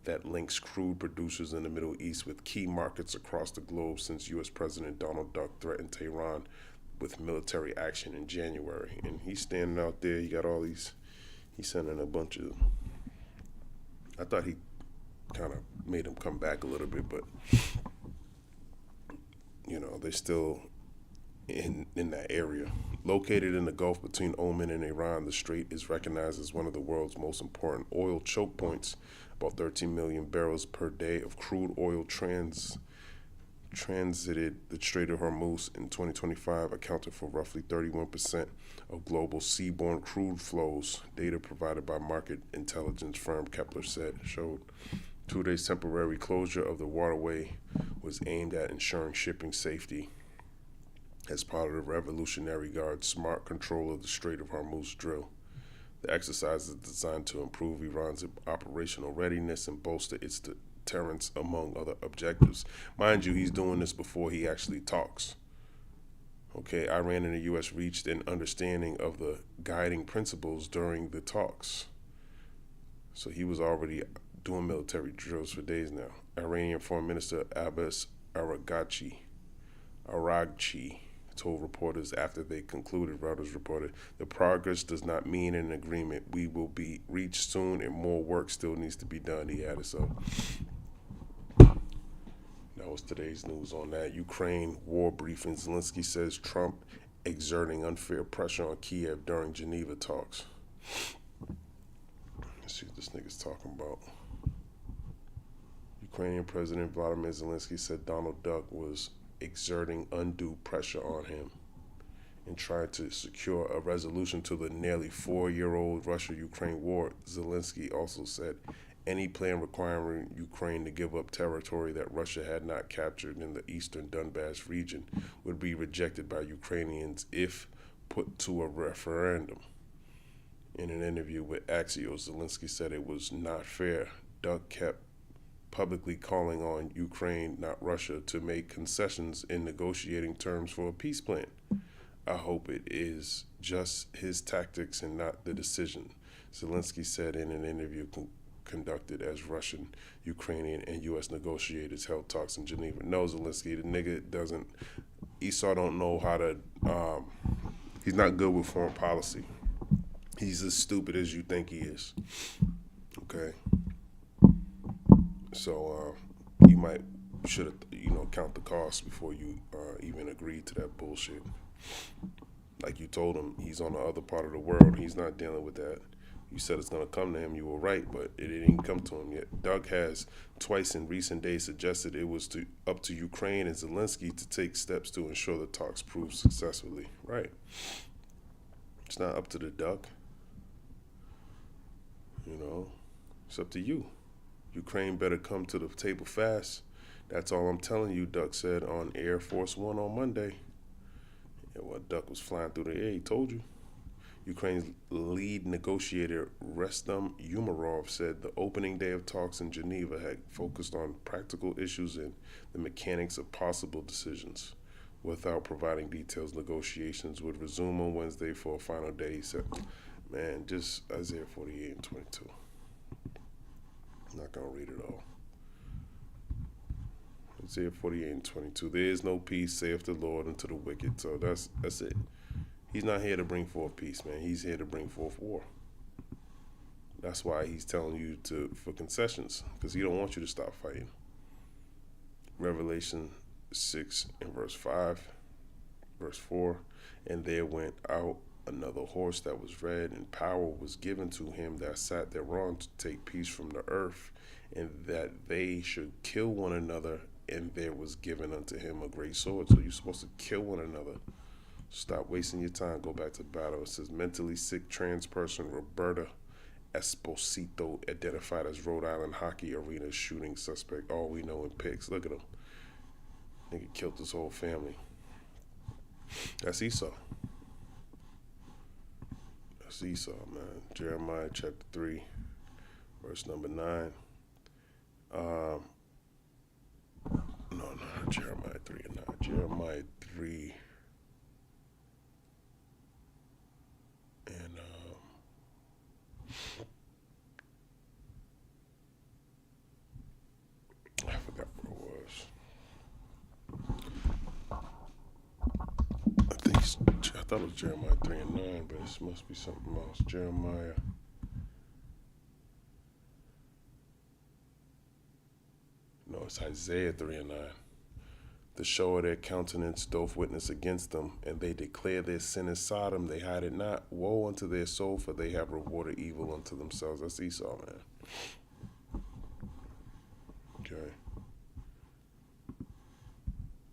[SPEAKER 1] that links crude producers in the Middle East with key markets across the globe since U.S. President Donald Duck threatened Tehran with military action in January. And he's standing out there. He got all these. He's sending a bunch of. I thought he kind of made him come back a little bit, but you know, they're still in that area. Located in the Gulf between Oman and Iran, the strait is recognized as one of the world's most important oil choke points. About 13 million barrels per day of crude oil transited the Strait of Hormuz in 2025, accounted for roughly 31% of global seaborne crude flows. Data provided by market intelligence firm Kepler showed 2 days temporary closure of the waterway was aimed at ensuring shipping safety as part of the Revolutionary Guard's smart control of the Strait of Hormuz drill. The exercise is designed to improve Iran's operational readiness and bolster its deterrence, among other objectives. Mind you, he's doing this before he actually talks. Okay, Iran and the U.S. reached an understanding of the guiding principles during the talks. So he was already doing military drills for days now. Iranian Foreign Minister Abbas Araghchi told reporters after they concluded, Reuters reported, the progress does not mean an agreement. We will be reached soon and more work still needs to be done, he added. So that was today's news on that. Ukraine war briefing. Zelensky says Trump exerting unfair pressure on Kiev during Geneva talks. Let's see what this nigga's talking about. Ukrainian President Vladimir Zelensky said Donald Duck was exerting undue pressure on him and tried to secure a resolution to the nearly 4-year-old Russia-Ukraine war. Zelensky also said any plan requiring Ukraine to give up territory that Russia had not captured in the eastern Donbass region would be rejected by Ukrainians if put to a referendum. In an interview with Axios, Zelensky said it was not fair. Duck kept publicly calling on Ukraine, not Russia, to make concessions in negotiating terms for a peace plan. I hope it is just his tactics and not the decision, Zelensky said in an interview conducted as Russian, Ukrainian, and U.S. negotiators held talks in Geneva. No, Zelensky, the nigga doesn't, Esau don't know how to, he's not good with foreign policy. He's as stupid as you think he is, okay? So you might you should have, count the cost before you even agreed to that bullshit. Like you told him, he's on the other part of the world. He's not dealing with that. You said it's going to come to him. You were right, but it didn't come to him yet. Doug has twice in recent days suggested it was up to Ukraine and Zelensky to take steps to ensure the talks prove successfully. Right. It's not up to the Duck. It's up to you. Ukraine better come to the table fast. That's all I'm telling you, Duck said on Air Force One on Monday. And while Duck was flying through the air, he told you. Ukraine's lead negotiator, Restum Umarov, said the opening day of talks in Geneva had focused on practical issues and the mechanics of possible decisions. Without providing details, negotiations would resume on Wednesday for a final day. He said, man, just Isaiah 48 and 22. I'm not going to read it all. Isaiah 48 and 22. There is no peace, saith the Lord, unto the wicked. So that's it. He's not here to bring forth peace, man. He's here to bring forth war. That's why he's telling you for concessions, because he don't want you to stop fighting. Revelation 6 and verse 5, verse 4, and there went out another horse that was red, and power was given to him that sat thereon to take peace from the earth, and that they should kill one another, and there was given unto him a great sword. So you're supposed to kill one another. Stop wasting your time. Go back to battle. It says mentally sick trans person Roberta Esposito identified as Rhode Island hockey arena shooting suspect. All we know in pics. Look at him. Nigga killed his whole family. That's Esau. That's Esau, man. Jeremiah chapter 3, verse number 9. No, not Jeremiah 3 and 9. Jeremiah 3 and I forgot what it was. I thought it was Jeremiah 3 and 9, but it must be something else. Jeremiah. No, it's Isaiah 3 and 9. The show of their countenance doth witness against them, and they declare their sin is Sodom, they hide it not. Woe unto their soul, for they have rewarded evil unto themselves. That's Esau, man. Okay.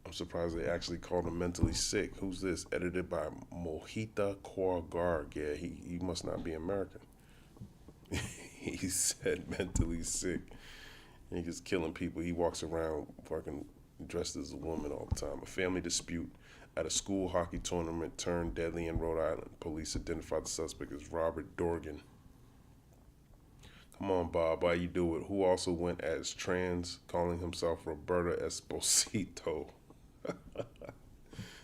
[SPEAKER 1] I'm surprised they actually called him mentally sick. Who's this? Edited by Mohita Kaur Yeah, he must not be American. He said mentally sick. And he's killing people. He walks around fucking dressed as a woman all the time. A family dispute at a school hockey tournament turned deadly in Rhode Island. Police identified the suspect as Robert Dorgan. Come on, Bob, why you do it? Who also went as trans, calling himself Roberta Esposito.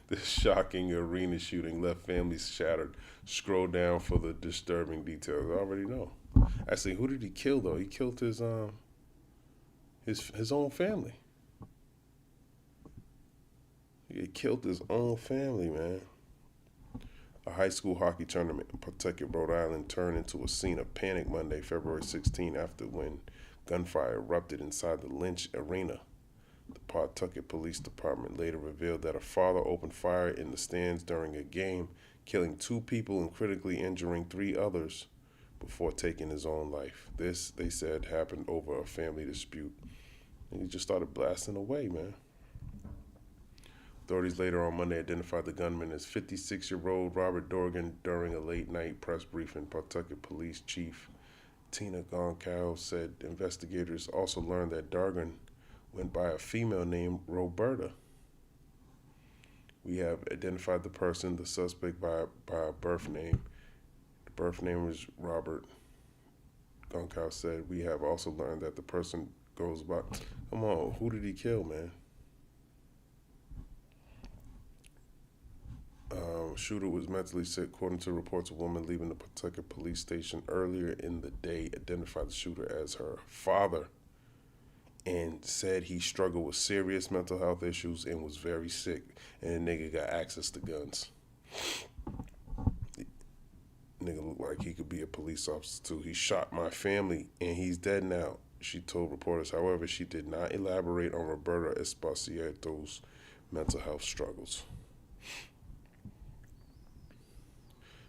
[SPEAKER 1] This shocking arena shooting left families shattered. Scroll down for the disturbing details. I already know. Actually, who did he kill though? He killed his own family. He killed his own family, man. A high school hockey tournament in Pawtucket, Rhode Island turned into a scene of panic Monday, February 16, after when gunfire erupted inside the Lynch Arena. The Pawtucket Police Department later revealed that a father opened fire in the stands during a game, killing 2 people and critically injuring 3 others before taking his own life. This, they said, happened over a family dispute. And he just started blasting away, man. Authorities later on Monday identified the gunman as 56-year-old Robert Dorgan during a late-night press briefing. Pawtucket Police Chief Tina Goncow said investigators also learned that Dorgan went by a female named Roberta. We have identified the person, the suspect, by a birth name. The birth name was Robert. Goncow said, we have also learned that the person goes by... Come on, who did he kill, man? Shooter was mentally sick. According to reports, a woman leaving the Pawtucket police station earlier in the day identified the shooter as her father and said he struggled with serious mental health issues and was very sick, and the nigga got access to guns. Nigga looked like he could be a police officer too. He shot my family and he's dead now. She told reporters, however, she did not elaborate on Roberta Esposito's mental health struggles.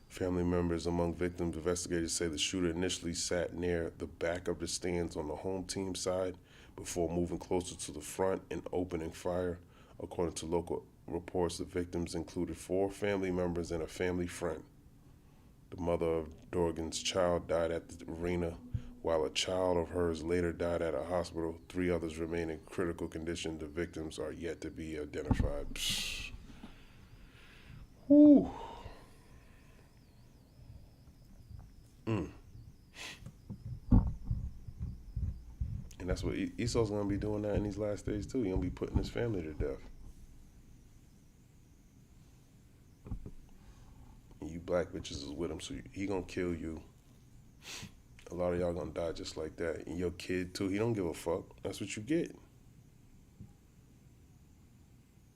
[SPEAKER 1] Family members among victims, investigators say the shooter initially sat near the back of the stands on the home team side before moving closer to the front and opening fire. According to local reports, the victims included 4 family members and a family friend. The mother of Dorgan's child died at the arena, while a child of hers later died at a hospital. 3 others remain in critical condition. The victims are yet to be identified. Psh. Whew. And that's what Esau's going to be doing that in these last days too. He's going to be putting his family to death. And you black bitches is with him, so he going to kill you. A lot of y'all going to die just like that. And your kid too, he don't give a fuck. That's what you get.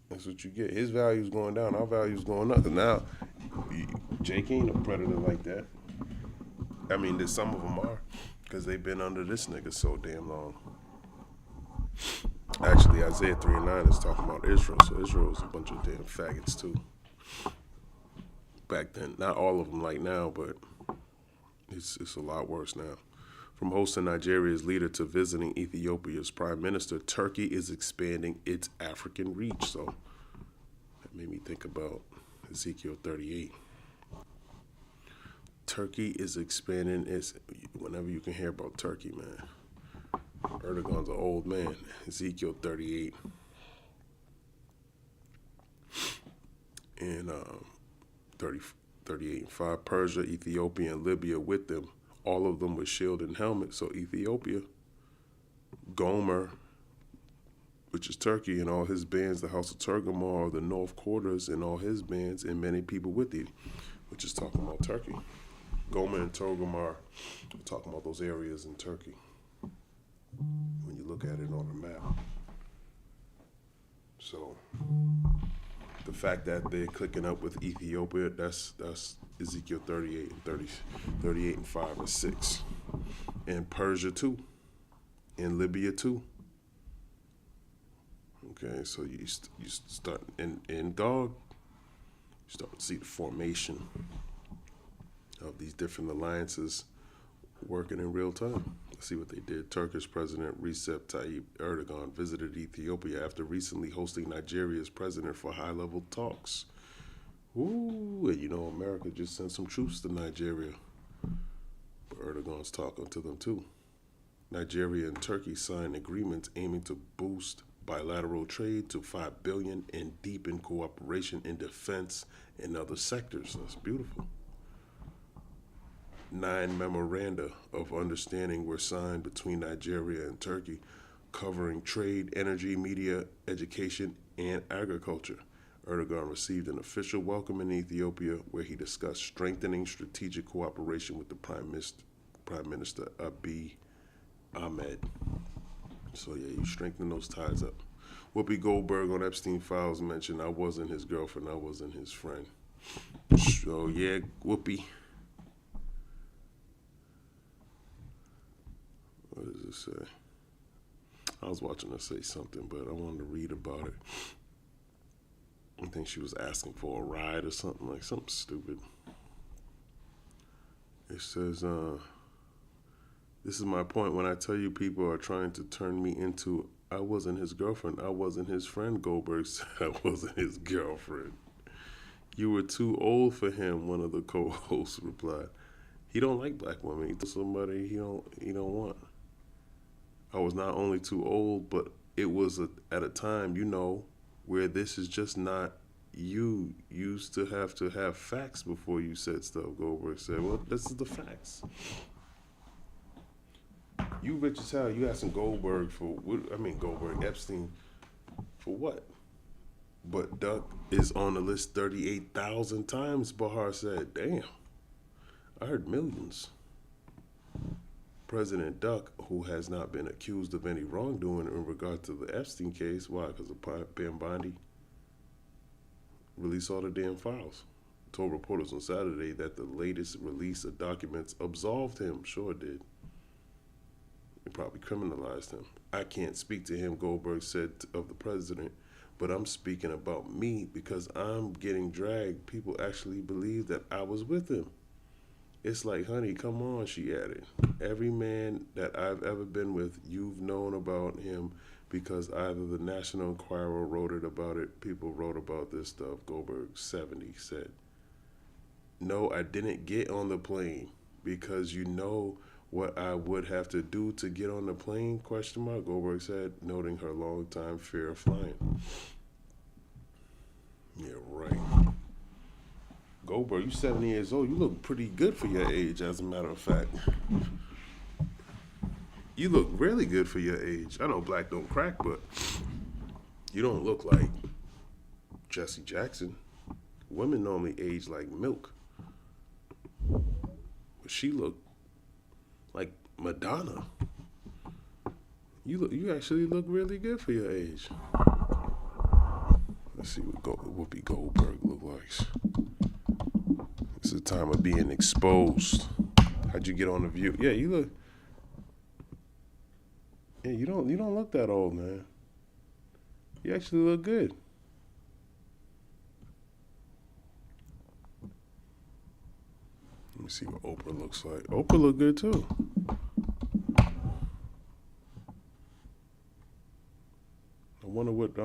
[SPEAKER 1] That's what you get. His value's going down, our value's going up. And now, Jake ain't a predator like that. I mean, some of them are, because they've been under this nigga so damn long. Actually, Isaiah 3:9 is talking about Israel, so Israel's a bunch of damn faggots too. Back then, not all of them like now, but it's a lot worse now. From hosting Nigeria's leader to visiting Ethiopia's prime minister, Turkey is expanding its African reach. So that made me think about Ezekiel 38. Turkey is expanding its, whenever you can hear about Turkey, man. Erdogan's an old man. Ezekiel 38. And 38 and 5. Persia, Ethiopia, and Libya with them. All of them with shield and helmet. So Ethiopia, Gomer, which is Turkey, and all his bands, the House of Tergamar, the North Quarters, and all his bands, and many people with him, which is talking about Turkey. Gomer and Tergamar, we're talking about those areas in Turkey when you look at it on the map. So the fact that they're clicking up with Ethiopia, that's Ezekiel 38 and 38 and 5 and 6. And Persia too. And Libya too. Okay, so you start, and dog, you start to see the formation of these different alliances working in real time. Let's see what they did. Turkish President Recep Tayyip Erdogan visited Ethiopia after recently hosting Nigeria's president for high-level talks. Ooh, and you know, America just sent some troops to Nigeria. But Erdogan's talking to them too. Nigeria and Turkey signed agreements aiming to boost bilateral trade to $5 billion and deepen cooperation in defense and other sectors. That's beautiful. 9 memoranda of understanding were signed between Nigeria and Turkey, covering trade, energy, media, education, and agriculture. Erdogan received an official welcome in Ethiopia, where he discussed strengthening strategic cooperation with the Prime Minister Abiy Ahmed. So yeah, you strengthen those ties up. Whoopi Goldberg on Epstein Files mentioned, I wasn't his girlfriend, I wasn't his friend. So yeah, Whoopi. What does it say? I was watching her say something, but I wanted to read about it. I think she was asking for a ride or something, like something stupid. It says, this is my point when I tell you people are trying to turn me into, I wasn't his girlfriend, I wasn't his friend. Goldberg said I wasn't his girlfriend. You were too old for him, one of the co-hosts replied. He don't like black women. He told somebody he don't want. I was not only too old, but it was at a time, you know, where this is just not, you used to have facts before you said stuff. Goldberg said, well, this is the facts. You rich as hell, you asking Epstein for what? But Duck is on the list 38,000 times, Bahar said. Damn, I heard millions. President Duck, who has not been accused of any wrongdoing in regard to the Epstein case, why? Because of Pam Bondi released all the damn files. Told reporters on Saturday that the latest release of documents absolved him. Sure it did. They probably criminalized him. I can't speak to him, Goldberg said of the president, but I'm speaking about me because I'm getting dragged. People actually believe that I was with him. It's like, honey, come on, she added. Every man that I've ever been with, you've known about him because either the National Enquirer wrote it about it, people wrote about this stuff, Goldberg, 70, said. No, I didn't get on the plane because you know what I would have to do to get on the plane, question mark, Goldberg said, noting her longtime fear of flying. Yeah, right. Goldberg, you 70 years old. You look pretty good for your age, as a matter of fact. You look really good for your age. I know black don't crack, but you don't look like Jesse Jackson. Women normally age like milk. But she looked like Madonna. You actually look really good for your age. Let's see what Whoopi Goldberg look like. It's a time of being exposed. How'd you get on The View? Yeah, you look. Yeah, you don't look that old, man. You actually look good. Let me see what Oprah looks like. Oprah look good too. I wonder what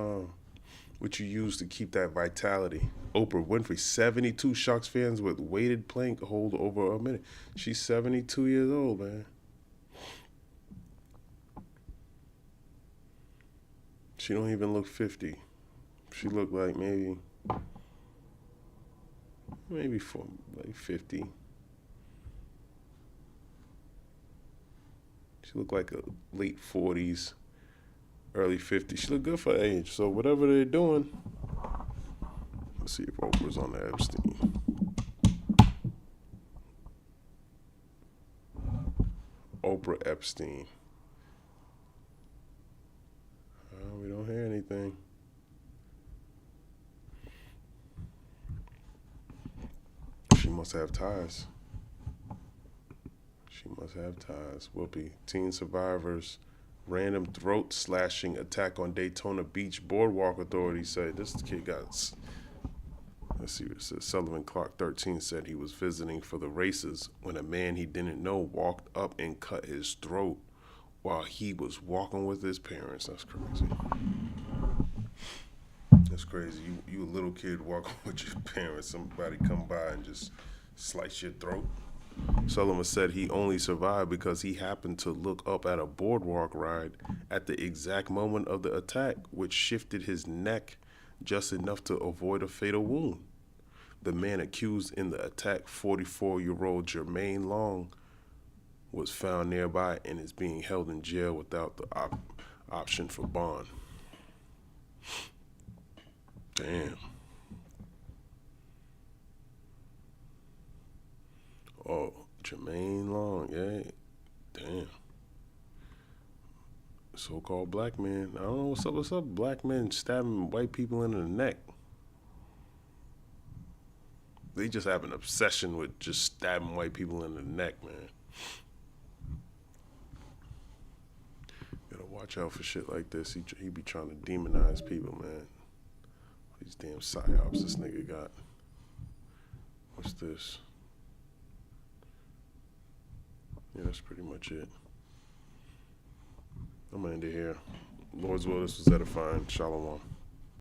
[SPEAKER 1] you use to keep that vitality. Oprah Winfrey, 72 Sharks fans with weighted plank hold over a minute. She's 72 years old, man. She don't even look 50. She look like maybe for like 50. She look like a late 40s, early 50s. She look good for her age. So whatever they're doing, let's see if Oprah's on the Epstein. Oprah Epstein. We don't hear anything. She must have ties. She must have ties. Whoopi. Teen survivors. Random throat slashing attack on Daytona Beach boardwalk authorities say this kid got. Let's see what it says. Sullivan Clark 13 said he was visiting for the races when a man he didn't know walked up and cut his throat while he was walking with his parents. That's crazy. That's crazy. You a little kid walking with your parents. Somebody come by and just slice your throat. Sullivan said he only survived because he happened to look up at a boardwalk ride at the exact moment of the attack, which shifted his neck just enough to avoid a fatal wound. The man accused in the attack, 44-year-old Jermaine Long, was found nearby and is being held in jail without the option for bond. Damn. Oh, Jermaine Long, yeah. Damn. So-called black man. I don't know what's up. Black men stabbing white people in the neck. They just have an obsession with just stabbing white people in the neck, man. Gotta watch out for shit like this. He be trying to demonize people, man. These damn psyops this nigga got. What's this? Yeah, that's pretty much it. I'm gonna end it here. Lord's will, this was edifying. Shalom.